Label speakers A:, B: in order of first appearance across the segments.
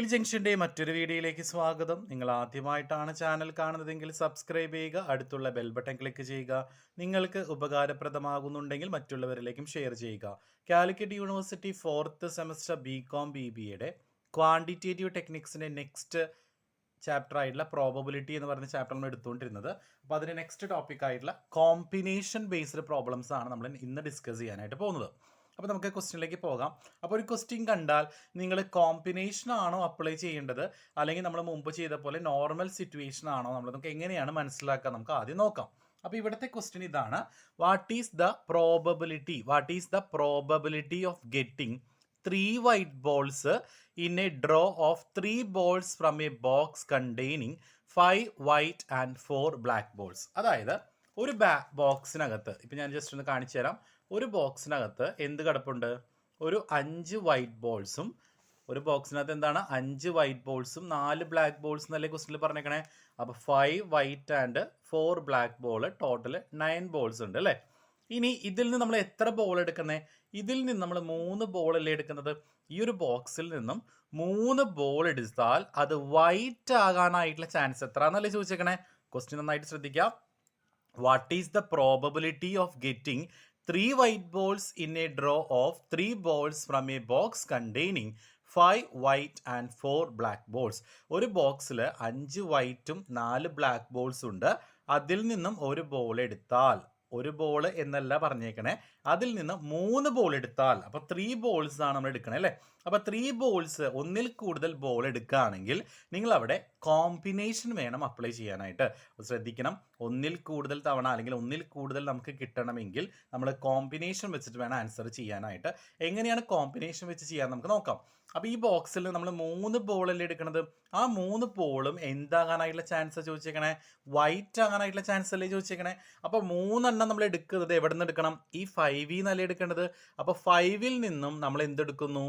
A: Civil ജംഗ്ഷന്റെ മറ്റൊരു വീഡിയോയിലേക്ക് സ്വാഗതം. നിങ്ങൾ ആദ്യമായിട്ടാണ് ചാനൽ കാണുന്നതെങ്കിൽ സബ്സ്ക്രൈബ് ചെയ്യുക, അടുത്തുള്ള ബെൽ ബട്ടൺ ക്ലിക്ക് ചെയ്യുക. നിങ്ങൾക്ക് ഉപകാരപ്രദമാകുന്നുണ്ടെങ്കിൽ മറ്റുള്ളവരിലേക്കും ഷെയർ ചെയ്യുക. Calicut university 4th semester BCom BBAയുടെ ക്വാണ്ടിറ്റേറ്റീവ് ടെക്നിക്സിന്റെ നെക്സ്റ്റ് ചാപ്റ്റർ ആയിട്ടുള്ള പ്രോബബിലിറ്റി എന്ന് പറയുന്ന ചാപ്റ്റർ നമ്മൾ എടുത്തുകൊണ്ടിരുന്നത്. അപ്പോൾ അതിൻ്റെ നെക്സ്റ്റ് ടോപ്പിക് ആയിട്ടുള്ള കോമ്പിനേഷൻ ബേസ്ഡ് പ്രോബ്ലംസ് ആണ് നമ്മൾ ഇന്ന് ഡിസ്കസ് ചെയ്യാനായിട്ട് പോകുന്നത്. അപ്പോൾ നമുക്ക് ക്വസ്റ്റ്യനിലേക്ക് പോകാം. അപ്പോൾ ഒരു ക്വസ്റ്റ്യൻ കണ്ടാൽ നിങ്ങൾ കോമ്പിനേഷൻ ആണോ അപ്ലൈ ചെയ്യേണ്ടത്, അല്ലെങ്കിൽ നമ്മൾ മുമ്പ് ചെയ്ത പോലെ നോർമൽ സിറ്റുവേഷൻ ആണോ, നമുക്ക് എങ്ങനെയാണ് മനസ്സിലാക്കുക, നമുക്ക് ആദ്യം നോക്കാം. അപ്പോൾ ഇവിടുത്തെ ക്വസ്റ്റ്യൻ ഇതാണ്: what is the probability of getting 3 white balls in a draw of 3 balls from a box containing 5 white and 4 black balls. അതായത് ഒരു ബോക്സിനകത്ത്, ഇപ്പം ഞാൻ ജസ്റ്റ് ഒന്ന് കാണിച്ചു തരാം. ഒരു ബോക്സിനകത്ത് എന്ത് കിടപ്പുണ്ട്? ഒരു 5 വൈറ്റ് ബോൾസും, ഒരു ബോക്സിനകത്ത് എന്താണ് 5 വൈറ്റ് ബോൾസും 4 ബ്ലാക്ക് ബോൾസ് എന്നല്ലേ ക്വസ്റ്റിനിൽ പറഞ്ഞേക്കണേ. അപ്പോൾ 5 white and 4 black ball, total 9 balls ഉണ്ട് അല്ലേ. ഇനി ഇതിൽ നിന്ന് നമ്മൾ എത്ര ബോൾ എടുക്കുന്നത്? ഇതിൽ നിന്ന് നമ്മൾ 3 ബോളല്ലേ എടുക്കുന്നത്. ഈ ഒരു ബോക്സിൽ നിന്നും 3 ബോൾ എടുത്താൽ അത് വൈറ്റ് ആകാനായിട്ടുള്ള ചാൻസ് എത്ര എന്നല്ലേ ചോദിച്ചേക്കണേ. ക്വസ്റ്റ്യൻ നന്നായിട്ട് ശ്രദ്ധിക്കാം. What is the probability of getting 3 white balls in a draw of 3 balls from a box containing 5 white and 4 black balls. ഒരു ബോക്സിൽ 5 വൈറ്റും 4 ബ്ലാക്ക് ബോൾസ് ഉണ്ട്. അതിൽ നിന്നും ഒരു ബോൾ എടുത്താൽ, ഒരു ബോൾ എന്നല്ല പറഞ്ഞേക്കണേ, അതിൽ നിന്ന് 3 ബോൾ എടുത്താൽ, അപ്പോൾ 3 ബോൾസ് ആണ് നമ്മൾ എടുക്കണേ അല്ലേ. അപ്പോൾ 3 ബോൾസ്, ഒന്നിൽ കൂടുതൽ ബോൾ എടുക്കുകയാണെങ്കിൽ നിങ്ങൾ അവിടെ കോമ്പിനേഷൻ വേണം അപ്ലൈ ചെയ്യാനായിട്ട്. ശ്രദ്ധിക്കണം, ഒന്നിൽ കൂടുതൽ തവണ അല്ലെങ്കിൽ ഒന്നിൽ കൂടുതൽ നമുക്ക് കിട്ടണമെങ്കിൽ നമ്മൾ കോമ്പിനേഷൻ വെച്ചിട്ട് വേണം ആൻസർ ചെയ്യാനായിട്ട്. എങ്ങനെയാണ് കോമ്പിനേഷൻ വെച്ച് ചെയ്യാൻ നമുക്ക് നോക്കാം. അപ്പോൾ ഈ ബോക്സിൽ നമ്മൾ 3 ബോളല്ലേ എടുക്കണത്. ആ 3 ബോളും എന്താകാനായിട്ടുള്ള ചാൻസ് ചോദിച്ചേക്കണേ? വൈറ്റ് ആകാനായിട്ടുള്ള ചാൻസ് അല്ലേ ചോദിച്ചേക്കണേ. അപ്പോൾ 3 എണ്ണം നമ്മൾ എടുക്കുന്നത് എവിടെ നിന്ന് എടുക്കണം? ഈ 5 എന്നല്ലേ എടുക്കേണ്ടത്. അപ്പോൾ 5-ൽ നിന്നും നമ്മൾ എന്തെടുക്കുന്നു?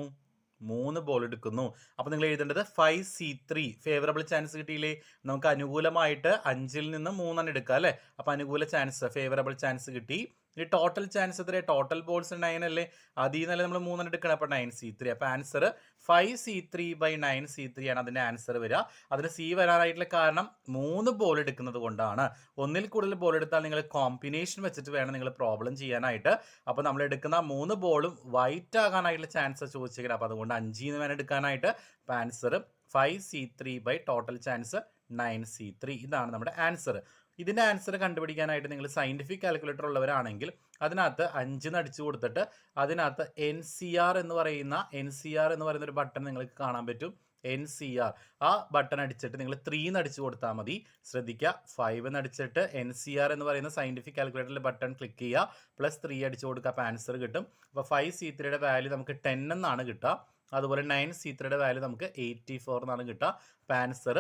A: 3 ബോൾ എടുക്കുന്നു. അപ്പോൾ നിങ്ങൾ എഴുതേണ്ടത് 5C3. ഫേവറബിൾ ചാൻസ് കിട്ടിയില്ലേ? നമുക്ക് അനുകൂലമായിട്ട് 5-ൽ നിന്ന് 3 എണ്ണം എടുക്കാം അല്ലേ. അപ്പോൾ അനുകൂല ചാൻസ്, ഫേവറബിൾ ചാൻസ് കിട്ടി. ഈ ടോട്ടൽ ചാൻസ് എത്ര? ടോട്ടൽ ബോൾസ് 9 അല്ലേ. അതിൽ നിന്നല്ലേ നമ്മൾ 3 എടുക്കണം. അപ്പോൾ 9C3. അപ്പോൾ ആൻസർ 5C3/9C3 ആണ് അതിൻ്റെ ആൻസർ വരിക. അതിന് C വരാനായിട്ടുള്ള കാരണം 3 ബോൾ എടുക്കുന്നത് കൊണ്ടാണ്. ഒന്നിൽ കൂടുതൽ ബോൾ എടുത്താൽ നിങ്ങൾ കോമ്പിനേഷൻ വെച്ചിട്ട് വേണം നിങ്ങൾ പ്രോബ്ലം ചെയ്യാനായിട്ട്. അപ്പോൾ നമ്മൾ എടുക്കുന്ന 3 ബോളും വൈറ്റ് ആകാനായിട്ടുള്ള ചാൻസ് ചോദിച്ചേക്കണം. അപ്പോൾ അതുകൊണ്ട് 5 എന്ന് വേണം എടുക്കാനായിട്ട്. അപ്പോൾ answer 5C3 total chance 9C3. ഇതാണ് നമ്മുടെ ആൻസർ. ഇതിൻ്റെ ആൻസർ കണ്ടുപിടിക്കാനായിട്ട് നിങ്ങൾ സയൻറ്റിഫിക് കാൽക്കുലേറ്റർ ഉള്ളവരാണെങ്കിൽ അതിനകത്ത് 5 അടിച്ചു കൊടുത്തിട്ട് അതിനകത്ത് NCR എന്ന് പറയുന്ന ഒരു ബട്ടൺ നിങ്ങൾക്ക് കാണാൻ പറ്റും. NCR, ആ ബട്ടൺ അടിച്ചിട്ട് നിങ്ങൾ 3 അടിച്ചു കൊടുത്താൽ മതി. ശ്രദ്ധിക്കുക, 5 അടിച്ചിട്ട് NCR എന്ന് പറയുന്ന സയൻറ്റിഫിക് കാൽക്കുലേറ്ററിൽ ബട്ടൺ ക്ലിക്ക് ചെയ്യുക, +3 അടിച്ചു കൊടുക്കുക. അപ്പോൾ ആൻസർ കിട്ടും. അപ്പോൾ 5C3 വാല്യൂ നമുക്ക് 10 എന്നാണ് കിട്ടുക. അതുപോലെ 9C3 വാല്യൂ നമുക്ക് 84 എന്നാണ് കിട്ടുക. അപ്പോൾ ആൻസർ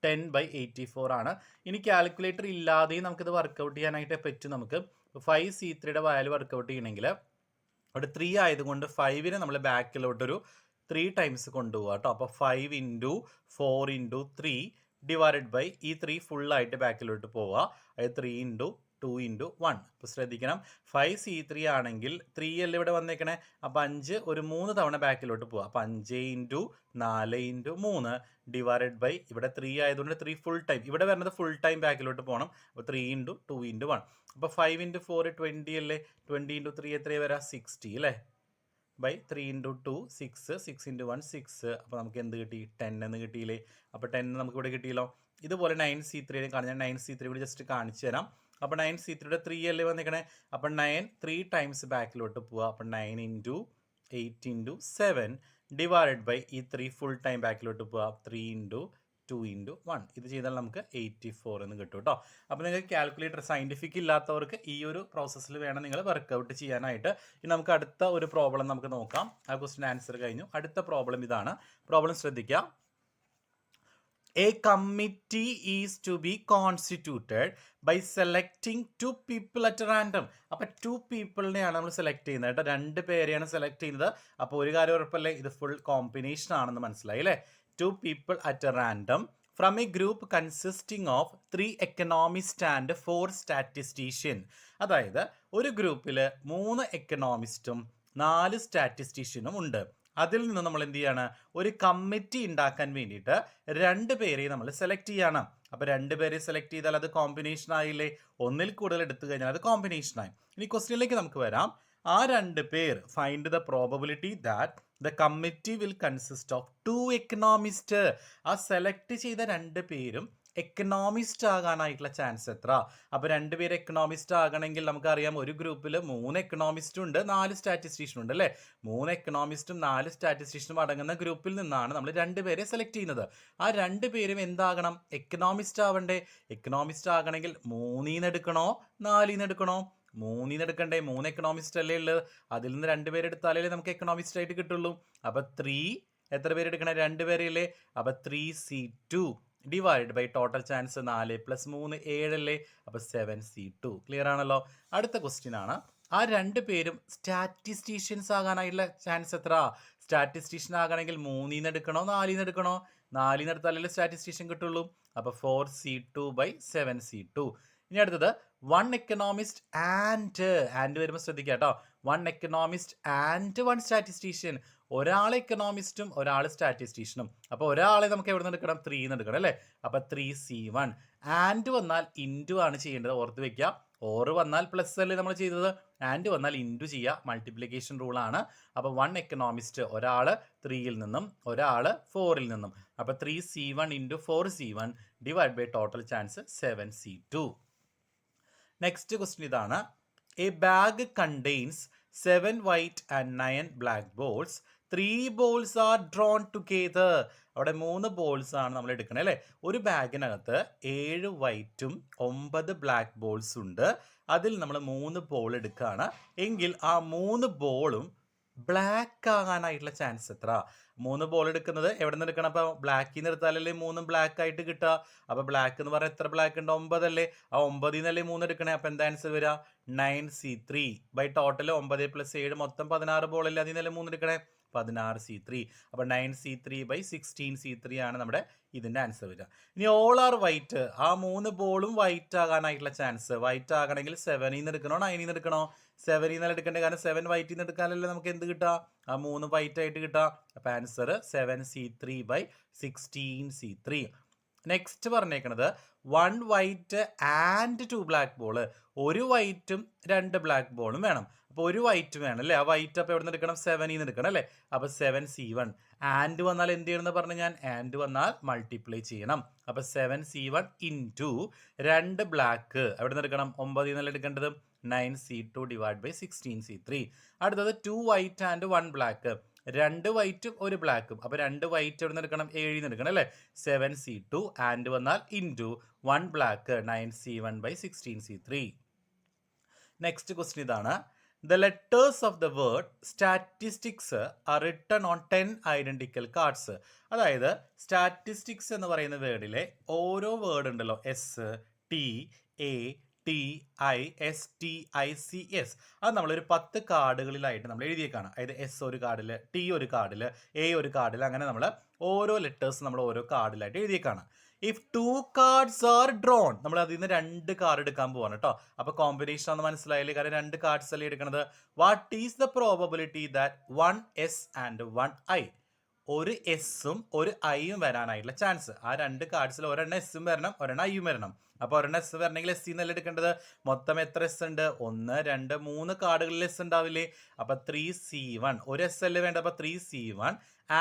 A: 10/84 ആണ്. ഇനി കാൽക്കുലേറ്റർ ഇല്ലാതെയും നമുക്കിത് വർക്കൗട്ട് ചെയ്യാനായിട്ട് പറ്റും. നമുക്ക് 5C3 വാല്യൂ വർക്കൗട്ട് ചെയ്യണമെങ്കിൽ അവിടെ 3 ആയതുകൊണ്ട് 5-നെ നമ്മൾ ബാക്കിലോട്ടൊരു 3 ടൈംസ് കൊണ്ടുപോകാം കേട്ടോ. അപ്പോൾ 5 × 4 × 3 ഡിവൈഡഡ് ബൈ ഈ 3 ഫുള്ളായിട്ട് ബാക്കിലോട്ട് പോവുക. അതായത് 3 × 2 × 1. ഇപ്പോൾ ശ്രദ്ധിക്കണം, 5C3 ആണെങ്കിൽ 3 അല്ലേ ഇവിടെ വന്നേക്കണേ. അപ്പോൾ 5 ഒരു 3 തവണ ബാക്കിലോട്ട് പോവുക. അപ്പോൾ 5 × 4 × 3 ഡിവൈഡഡ് ബൈ ഇവിടെ 3 ആയതുകൊണ്ട് 3 ഫുൾ ടൈം, ഇവിടെ വരുന്നത് ഫുൾ ടൈം ബാക്കിലോട്ട് പോകണം. അപ്പോൾ 3 × 2 × 1. അപ്പോൾ 5 × 4 20 അല്ലേ. 20 × 3 എത്രയാണ് വരാം? 60 അല്ലേ. ബൈ 3 × 2 6, 6 × 1 6. അപ്പോൾ നമുക്ക് എന്ത് കിട്ടി? 10 എന്ന് കിട്ടിയില്ലേ. അപ്പോൾ 10 നമുക്ക് ഇവിടെ കിട്ടിയല്ലോ. ഇതുപോലെ 9C3 കാണാൻ 9C3 കൂടി ജസ്റ്റ് കാണിച്ചു തരാം. അപ്പോൾ 9C3 3 അല്ലേ വന്നിരിക്കണേ. അപ്പോൾ 9 3 ടൈംസ് ബാക്കിലോട്ട് പോവുക. അപ്പോൾ 9 × 8 × 7 ഡിവൈഡഡ് ബൈ ഈ 3 ഫുൾ ടൈം ബാക്കിലോട്ട് പോവുക. 3 × 2 × 1. ഇത് ചെയ്താൽ നമുക്ക് 84 എന്ന് കിട്ടും കേട്ടോ. അപ്പോൾ നിങ്ങൾക്ക് കാൽക്കുലേറ്റർ സയൻറ്റിഫിക് ഇല്ലാത്തവർക്ക് ഈ ഒരു പ്രോസസ്സിൽ വേണം നിങ്ങൾ വർക്കൗട്ട് ചെയ്യാനായിട്ട്. ഇനി നമുക്ക് അടുത്ത ഒരു പ്രോബ്ലം നമുക്ക് നോക്കാം. ആ ക്വസ്റ്റ്യൻ ആൻസർ കഴിഞ്ഞു. അടുത്ത പ്രോബ്ലം ഇതാണ്. പ്രോബ്ലം ശ്രദ്ധിക്കാം. A committee is to be constituted by selecting 2 people at random. അപ്പോൾ 2 പീപ്പിളിനെയാണ് നമ്മൾ സെലക്ട് ചെയ്യുന്നത് കേട്ടോ. 2 പേരെയാണ് സെലക്ട് ചെയ്യുന്നത്. അപ്പോൾ ഒരു കാര്യം ഉറപ്പല്ലേ, ഇത് ഫുൾ കോമ്പിനേഷൻ ആണെന്ന് മനസ്സിലായി അല്ലേ. 2 people at random from a group consisting of 3 economists and 4 statisticians. അതായത് ഒരു ഗ്രൂപ്പിൽ 3 എക്കണോമിസ്റ്റും 4 സ്റ്റാറ്റിസ്റ്റീഷ്യനും ഉണ്ട്. അതിൽ നിന്ന് നമ്മൾ എന്ത് ചെയ്യാണ്, ഒരു കമ്മിറ്റി ഉണ്ടാക്കാൻ വേണ്ടിയിട്ട് 2 പേരെ നമ്മൾ സെലക്ട് ചെയ്യണം. അപ്പോൾ 2 പേരെ സെലക്ട് ചെയ്താൽ അത് കോമ്പിനേഷൻ ആയില്ലേ? ഒന്നിൽ കൂടുതൽ എടുത്തു കഴിഞ്ഞാൽ അത് കോമ്പിനേഷൻ ആയി. ഇനി ക്വസ്റ്റ്യനിലേക്ക് നമുക്ക് വരാം. ആ 2 പേർ find the probability that the committee will consist of 2 economist. ആ സെലക്ട് ചെയ്ത 2 പേരും എക്കണോമിസ്റ്റ് ആകാനായിട്ടുള്ള ചാൻസ് എത്ര? അപ്പോൾ 2 പേര് എക്കണോമിസ്റ്റ് ആകണമെങ്കിൽ നമുക്കറിയാം ഒരു ഗ്രൂപ്പിൽ 3 എക്കണോമിസ്റ്റും ഉണ്ട്, 4 സ്റ്റാറ്റിസ്റ്റീഷ്യനും ഉണ്ട് അല്ലേ? 3 എക്കണോമിസ്റ്റും 4 സ്റ്റാറ്റിസ്റ്റീഷ്യനും അടങ്ങുന്ന ഗ്രൂപ്പിൽ നിന്നാണ് നമ്മൾ 2 പേരെ സെലക്ട് ചെയ്യുന്നത്. ആ 2 പേരും എന്താകണം? എക്കണോമിസ്റ്റ് ആവണ്ടേ? എക്കണോമിസ്റ്റ് ആകണമെങ്കിൽ 3 എടുക്കണോ 4 എടുക്കണോ? 3 എടുക്കണ്ടേ? 3 എക്കണോമിസ്റ്റ് അല്ലേ ഉള്ളത്. അതിൽ നിന്ന് 2 പേര് എടുത്താലേ നമുക്ക് എക്കണോമിസ്റ്റ് ആയിട്ട് കിട്ടുള്ളൂ. അപ്പോൾ 3 എത്ര പേര് എടുക്കണേ? 2 പേരല്ലേ? അപ്പോൾ 3C2 divide by total chance 4 + 3 7 അല്ലേ? അപ്പോൾ 7C2. ക്ലിയർ ആണല്ലോ. അടുത്ത ക്വസ്റ്റ്യൻ ആണ്, ആ 2 പേരും സ്റ്റാറ്റിസ്റ്റീഷ്യൻസ് ആകാനായിട്ടുള്ള ചാൻസ് എത്ര? സ്റ്റാറ്റിസ്റ്റീഷ്യൻ ആകണമെങ്കിൽ 3 എടുക്കണോ 4 എടുക്കണോ? 4 എടുത്താലല്ലേ സ്റ്റാറ്റിസ്റ്റീഷ്യൻ കിട്ടുള്ളൂ. അപ്പോൾ 4C2/7C2. ഇനി അടുത്തത് 1 എക്കണോമിസ്റ്റ് ആൻഡ് വരുമ്പോൾ ശ്രദ്ധിക്കുക കേട്ടോ. 1 എക്കണോമിസ്റ്റ് ആൻഡ് 1 സ്റ്റാറ്റിസ്റ്റീഷ്യൻ. ഒരാൾ എക്കണോമിസ്റ്റും ഒരാൾ സ്റ്റാറ്റിസ്റ്റീഷ്യനും. അപ്പോൾ ഒരാളെ നമുക്ക് എവിടെ നിന്ന് എടുക്കണം? 3 എടുക്കണം അല്ലേ? അപ്പോൾ 3C1. ആൻഡ് വന്നാൽ ഇൻറ്റു ആണ് ചെയ്യേണ്ടത്, ഓർത്ത് വെക്കുക. ഓർ വന്നാൽ പ്ലസ് അല്ലേ നമ്മൾ ചെയ്തത്, ആൻഡ് വന്നാൽ ഇൻറ്റു ചെയ്യുക, മൾട്ടിപ്ലിക്കേഷൻ റൂളാണ്. അപ്പോൾ 1 എക്കണോമിസ്റ്റ്, ഒരാൾ 3ൽ നിന്നും ഒരാൾ 4ൽ നിന്നും. അപ്പോൾ 3C1 × 4C1 divide by total chance 7C2. Next question ഇതാണ്, a bag contains 7 white and 9 black balls. 3 balls are drawn together. അവിടെ 3 ബോൾസ് ആണ് നമ്മൾ എടുക്കണേ അല്ലേ? ഒരു ബാഗിനകത്ത് 7 വൈറ്റും 9 ബ്ലാക്ക് ബോൾസ് ഉണ്ട്. അതിൽ നമ്മൾ 3 ബോൾ എടുക്കുകയാണ് എങ്കിൽ ആ 3 ബോളും ബ്ലാക്ക് ആകാനായിട്ടുള്ള ചാൻസ് എത്ര? 3 ബോൾ എടുക്കുന്നത് എവിടെ നിന്ന് എടുക്കണം? അപ്പോൾ ബ്ലാക്കിൽ നിന്ന് എടുത്താലല്ലേ 3 ബ്ലാക്ക് ആയിട്ട് കിട്ടുക. അപ്പോൾ ബ്ലാക്ക് എന്ന് പറഞ്ഞാൽ എത്ര ബ്ലാക്ക് ഉണ്ട്? 9 അല്ലേ? ആ 9ൽ നിന്നല്ലേ 3 എടുക്കണേ. അപ്പോൾ എന്താ ആൻസർ വരിക? 9C3 ബൈ ടോട്ടൽ 9 + 7 മൊത്തം 16 ബോൾ അല്ലേ? അതിൽ നിന്നല്ലേ 3 എടുക്കണേ? 16C3. അപ്പോൾ 9C3/16C3 ആണ് നമ്മുടെ ഇതിൻ്റെ ആൻസർ വരിക. ഇനി ഓൾ ആർ വൈറ്റ്, ആ 3 ബോളും വൈറ്റ് ആകാനായിട്ടുള്ള ചാൻസ്, വൈറ്റ് ആകണമെങ്കിൽ 7ൽ നിന്ന് എടുക്കണോ 9ൽ നിന്ന് എടുക്കണോ? 7ൽ നിന്ന് എടുക്കേണ്ടത്, കാരണം 7 വൈറ്റിൽ നിന്ന് എടുക്കാനല്ലേ നമുക്ക് എന്ത് കിട്ടുക? ആ 3 വൈറ്റ് ആയിട്ട് കിട്ടുക. അപ്പോൾ ആൻസർ 7C3/16C3. നെക്സ്റ്റ് പറഞ്ഞേക്കണത് 1 വൈറ്റ് ആൻഡ് 2 ബ്ലാക്ക് ബോൾ. ഒരു വൈറ്റും 2 ബ്ലാക്ക് ബോളും വേണം. അപ്പോൾ ഒരു വൈറ്റ് വേണം അല്ലേ? ആ വൈറ്റ് അപ്പോൾ എവിടെ നിന്ന് എടുക്കണം? 7ൽ നിന്ന് എടുക്കണം അല്ലേ? അപ്പോൾ 7C1. ആൻഡ് വന്നാൽ എന്ത് ചെയ്യണമെന്ന് പറഞ്ഞു ഞാൻ? ആൻഡ് വന്നാൽ മൾട്ടിപ്ലൈ ചെയ്യണം. അപ്പോൾ 7C1 × 2 ബ്ലാക്ക് എവിടെ നിന്ന് എടുക്കണം? 9ൽ നിന്നല്ല എടുക്കേണ്ടത്. 9C2 divide by 16C3. അടുത്തത് 2 വൈറ്റ് ആൻഡ് 1 ബ്ലാക്ക്. 2 വൈറ്റും 1 ബ്ലാക്കും. അപ്പോൾ 2 വൈറ്റ് എവിടെ നിന്ന് എടുക്കണം? 7ൽ നിന്ന് എടുക്കണം അല്ലേ? 7C2 ആൻഡ് വന്നാൽ into 1 black 9C1/16C3. Next question ഇതാണ്, the letters of the word statistics are written on 10 identical cards. അതായത് സ്റ്റാറ്റിസ്റ്റിക്സ് എന്ന് പറയുന്ന വേർഡിലെ ഓരോ വേർഡ് ഉണ്ടല്ലോ, STATISTICS, അത് നമ്മളൊരു 10 കാർഡുകളിലായിട്ട് നമ്മൾ എഴുതിയേക്കാണ്. അതായത് S ഒരു കാർഡിൽ, T ഒരു കാർഡിൽ, A ഒരു കാർഡിൽ, അങ്ങനെ നമ്മൾ ഓരോ ലെറ്റേഴ്സ് നമ്മൾ ഓരോ കാർഡിലായിട്ട് എഴുതിയേക്കാണ്. ഇഫ് 2 cards are drawn, നമ്മൾ അതിൽ നിന്ന് 2 കാർഡ് എടുക്കാൻ പോവാണ് കേട്ടോ. അപ്പോൾ കോമ്പിനേഷൻ ആണെന്ന് മനസ്സിലായില്ലേ? കാരണം 2 കാർഡ്സ് അല്ലേ എടുക്കണത്. What is the probability that 1 S and 1 I? ഒരു എസ്സും ഒരു ഐയും വരാനായിട്ടുള്ള ചാൻസ്. ആ 2 കാർഡ്സിൽ ഒരെണ്ണം എസ്സും വരണം, ഒരെണ്ണം ഐയും വരണം. അപ്പോൾ ഒരെണ്ണം എസ് വരണമെങ്കിൽ എസ് എന്നല്ല എടുക്കേണ്ടത്. മൊത്തം എത്ര എസ് ഉണ്ട്? 1 2 3 കാർഡുകളിൽ എസ് ഉണ്ടാവില്ലേ? അപ്പോൾ 3C1, ഒരു എസ് അല്ലേ വേണ്ടത്. അപ്പോൾ 3C1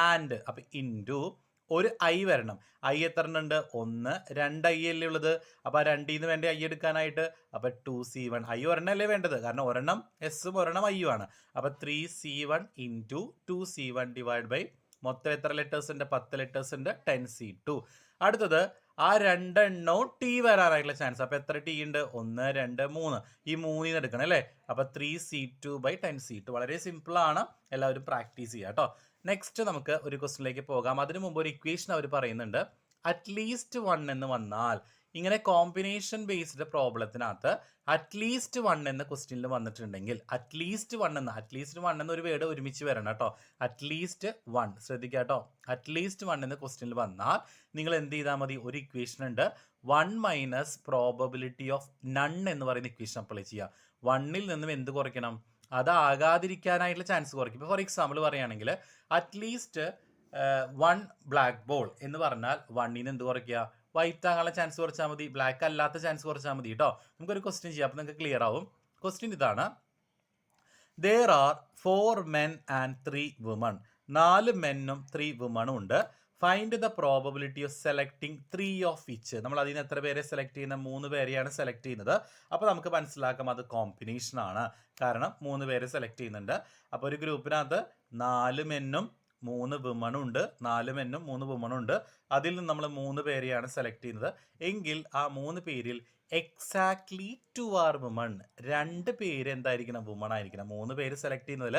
A: ആൻഡ് അപ്പോൾ ഇൻറ്റു ഒരു ഐ വരണം. ഐ എത്ര ഉണ്ട്? 1 2 ഐ അല്ലേ ഉള്ളത്. അപ്പോൾ ആ 2ൽ നിന്ന് വേണ്ട ഐ എടുക്കാനായിട്ട്. അപ്പോൾ 2C1, ഐ ഒരെണ്ണം അല്ലേ വേണ്ടത്, കാരണം ഒരെണ്ണം എസ്സും ഒരെണ്ണം ഐയും ആണ്. അപ്പോൾ 3C1 × 2C1 ഡിവൈഡ് ബൈ മൊത്തം എത്ര ലെറ്റേഴ്സ് ഉണ്ട്? 10 ലെറ്റേഴ്സ് ഉണ്ട്, 10C2. അടുത്തത് ആ 2 എണ്ണവും ടി വരാനായിട്ടുള്ള ചാൻസ്. അപ്പോൾ എത്ര ടി ഉണ്ട്? 1 2 3. ഈ 3ൽ നിന്ന് എടുക്കണം അല്ലേ? അപ്പോൾ 3C2/10C2. വളരെ സിമ്പിളാണ്, എല്ലാവരും പ്രാക്ടീസ് ചെയ്യുക കേട്ടോ. നെക്സ്റ്റ് നമുക്ക് ഒരു ക്വസ്റ്റ്യനിലേക്ക് പോകാം. അതിനു മുമ്പ് ഒരു ഇക്വേഷൻ അവർ പറയുന്നുണ്ട്. അറ്റ്ലീസ്റ്റ് 1 എന്ന് വന്നാൽ, ഇങ്ങനെ കോമ്പിനേഷൻ ബേസ്ഡ് പ്രോബ്ലത്തിനകത്ത് അറ്റ്ലീസ്റ്റ് 1 എന്ന ക്വസ്റ്റ്യനിൽ വന്നിട്ടുണ്ടെങ്കിൽ, അറ്റ്ലീസ്റ്റ് 1 എന്നൊരു വേർഡ് ഒരുമിച്ച് വരണം കേട്ടോ. അറ്റ്ലീസ്റ്റ് 1 ശ്രദ്ധിക്കുക കേട്ടോ. അറ്റ്ലീസ്റ്റ് 1 എന്ന ക്വസ്റ്റ്യനിൽ വന്നാൽ നിങ്ങൾ എന്ത് ചെയ്താൽ മതി? ഒരു ഇക്വേഷൻ ഉണ്ട്, 1 - പ്രോബബിലിറ്റി ഓഫ് നൺ എന്ന് പറയുന്ന ഇക്വേഷൻ അപ്ലൈ ചെയ്യുക. 1ൽ നിന്നും എന്ത് കുറയ്ക്കണം? അതാകാതിരിക്കാനായിട്ടുള്ള ചാൻസ് കുറയ്ക്കും. ഇപ്പോൾ ഫോർ എക്സാമ്പിൾ പറയുകയാണെങ്കിൽ അറ്റ്ലീസ്റ്റ് 1 ബ്ലാക്ക് ബോൾ എന്ന് പറഞ്ഞാൽ 1ന് എന്ത് കുറയ്ക്കുക, വൈറ്റ് ആകാനുള്ള ചാൻസ് കുറച്ചാൽ മതി, ബ്ലാക്ക് അല്ലാത്ത ചാൻസ് കുറച്ചാൽ മതി കേട്ടോ. നമുക്കൊരു ക്വസ്റ്റ്യൻ ചെയ്യാം, അപ്പോൾ നിങ്ങൾക്ക് ക്ലിയർ ആവും. ക്വസ്റ്റ്യൻ ഇതാണ്: there are 4 men and 3 women. 4 മെന്നും 3 വുമണും ഉണ്ട്. Find the probability of selecting 3 of ഇച്ച്. നമ്മൾ അതിന് എത്ര പേരെ സെലക്ട് ചെയ്യുന്ന? 3 പേരെയാണ് സെലക്ട് ചെയ്യുന്നത്. അപ്പോൾ നമുക്ക് മനസ്സിലാക്കാം അത് കോമ്പിനേഷൻ ആണ്, കാരണം 3 പേരെ സെലക്ട് ചെയ്യുന്നുണ്ട്. അപ്പോൾ ഒരു ഗ്രൂപ്പിനകത്ത് 4 മെന്നും 3 വുമണും ഉണ്ട്, 4 മെന്നും 3 വുമണും ഉണ്ട്. അതിൽ നിന്ന് നമ്മൾ 3 പേരെയാണ് സെലക്ട് ചെയ്യുന്നത്. എങ്കിൽ ആ 3 പേരിൽ എക്സാക്ട്ലി 2 ആർ വുമൺ. 2 പേര് എന്തായിരിക്കണം? വുമൺ ആയിരിക്കണം. 3 പേര് സെലക്ട് ചെയ്യുന്നതിൽ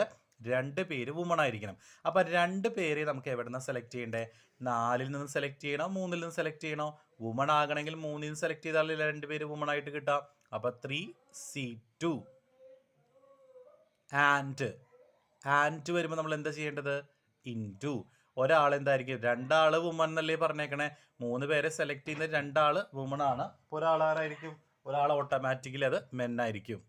A: 2 പേര് വുമൺ ആയിരിക്കണം. അപ്പം 2 പേരെ നമുക്ക് എവിടെ നിന്ന് സെലക്ട് ചെയ്യണ്ടേ? 4-ൽ നിന്ന് സെലക്ട് ചെയ്യണോ 3-ൽ നിന്ന് സെലക്ട് ചെയ്യണോ? വുമൺ ആകണമെങ്കിൽ 3-ൽ നിന്ന് സെലക്ട് ചെയ്താൽ 2 പേര് വുമൺ ആയിട്ട് കിട്ടാം. അപ്പം 3C2 ആൻഡ് വരുമ്പോൾ നമ്മൾ എന്താ ചെയ്യേണ്ടത്? ഇൻറ്റു ഒരാൾ എന്തായിരിക്കും? 2 ആൾ വുമൺ എന്നല്ലേ പറഞ്ഞേക്കണേ. 3 പേരെ സെലക്ട് ചെയ്യുന്ന 2 ആൾ വുമൺ ആണ്. അപ്പോൾ ഒരാൾ ആരായിരിക്കും? ഒരാൾ ഓട്ടോമാറ്റിക്കലി അത് മെൻ ആയിരിക്കും.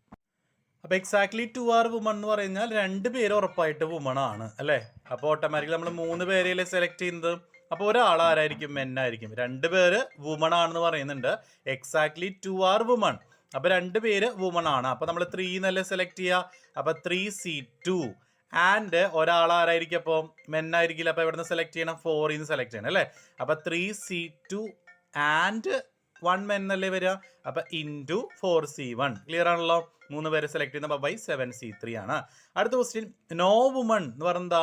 A: അപ്പോൾ എക്സാക്ട്ലി 2 ആർ വുമൺ എന്ന് പറഞ്ഞാൽ 2 പേര് ഉറപ്പായിട്ട് വുമൺ ആണ് അല്ലേ? അപ്പോൾ ഓട്ടോമാറ്റിക്കലി നമ്മൾ 3 പേരെയല്ലേ സെലക്ട് ചെയ്യുന്നത്. അപ്പോൾ ഒരാൾ ആരായിരിക്കും? മെൻ ആയിരിക്കും. 2 പേര് വുമൺ ആണെന്ന് പറയുന്നുണ്ട്. Exactly 2 are woman. അപ്പോൾ 2 പേര് വുമൺ ആണ്. അപ്പോൾ നമ്മൾ 3 എന്നല്ലേ സെലക്ട് ചെയ്യുക. അപ്പോൾ 3C2 ആൻഡ് ഒരാൾ ആരായിരിക്കും? അപ്പോൾ മെൻ ആയിരിക്കില്ല. അപ്പോൾ എവിടെ നിന്ന് സെലക്ട് ചെയ്യണം? 4-ൽ നിന്ന് സെലക്ട് ചെയ്യണം അല്ലേ? അപ്പോൾ 3C2 ആൻഡ് 1 മെൻ അല്ലേ വരിക. അപ്പോൾ ഇൻറ്റു 4C1. ക്ലിയർ ആണല്ലോ? 3 പേരെ സെലക്ട് ചെയ്യുന്ന ബൈ 7C3 ആണ്. അടുത്ത ക്വസ്റ്റ്യൻ: നോ വുമൺ എന്ന് പറഞ്ഞാ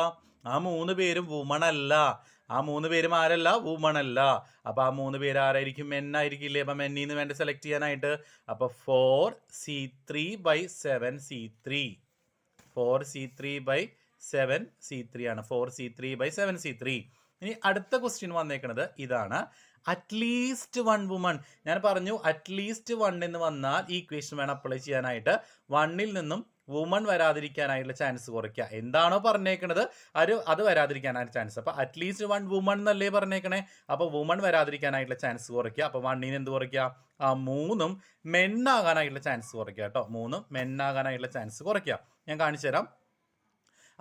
A: ആ 3 പേരും വുമൺ അല്ല. ആ 3 പേരും ആരല്ല? വുമൺ അല്ല. അപ്പോൾ ആ 3 പേര് ആരായിരിക്കും? മെൻ ആയിരിക്കില്ലേ? അപ്പം മെന്നിൽ നിന്ന് വേണ്ട സെലക്ട് ചെയ്യാനായിട്ട്. അപ്പോൾ 4C3 by 7C3. 4C3 by 7C3 ആണ്. 4C3 by 7C3. ഇനി അടുത്ത ക്വസ്റ്റ്യൻ വന്നേക്കുന്നത് ഇതാണ്: അറ്റ്ലീസ്റ്റ് 1 വുമൺ. ഞാൻ പറഞ്ഞു അറ്റ്ലീസ്റ്റ് 1 എന്ന് വന്നാൽ ഈ ഇക്വേഷൻ വേണം അപ്ലൈ ചെയ്യാനായിട്ട്. 1-ൽ നിന്നും വുമൺ വരാതിരിക്കാനായിട്ടുള്ള ചാൻസ് കുറയ്ക്കുക. എന്താണോ പറഞ്ഞേക്കണത് അത് വരാതിരിക്കാനായിട്ട് ചാൻസ്. അപ്പോൾ അറ്റ്ലീസ്റ്റ് 1 വുമൺ എന്നല്ലേ പറഞ്ഞേക്കണേ. അപ്പോൾ വുമൺ വരാതിരിക്കാനായിട്ടുള്ള ചാൻസ് കുറയ്ക്കുക. അപ്പോൾ 1-ന് എന്ത് കുറയ്ക്കുക? ആ 3-ഉം മെന്നാകാനായിട്ടുള്ള ചാൻസ് കുറയ്ക്കുക കേട്ടോ. 3-ഉം മെന്നാകാനായിട്ടുള്ള ചാൻസ് കുറയ്ക്കുക. ഞാൻ കാണിച്ചു തരാം.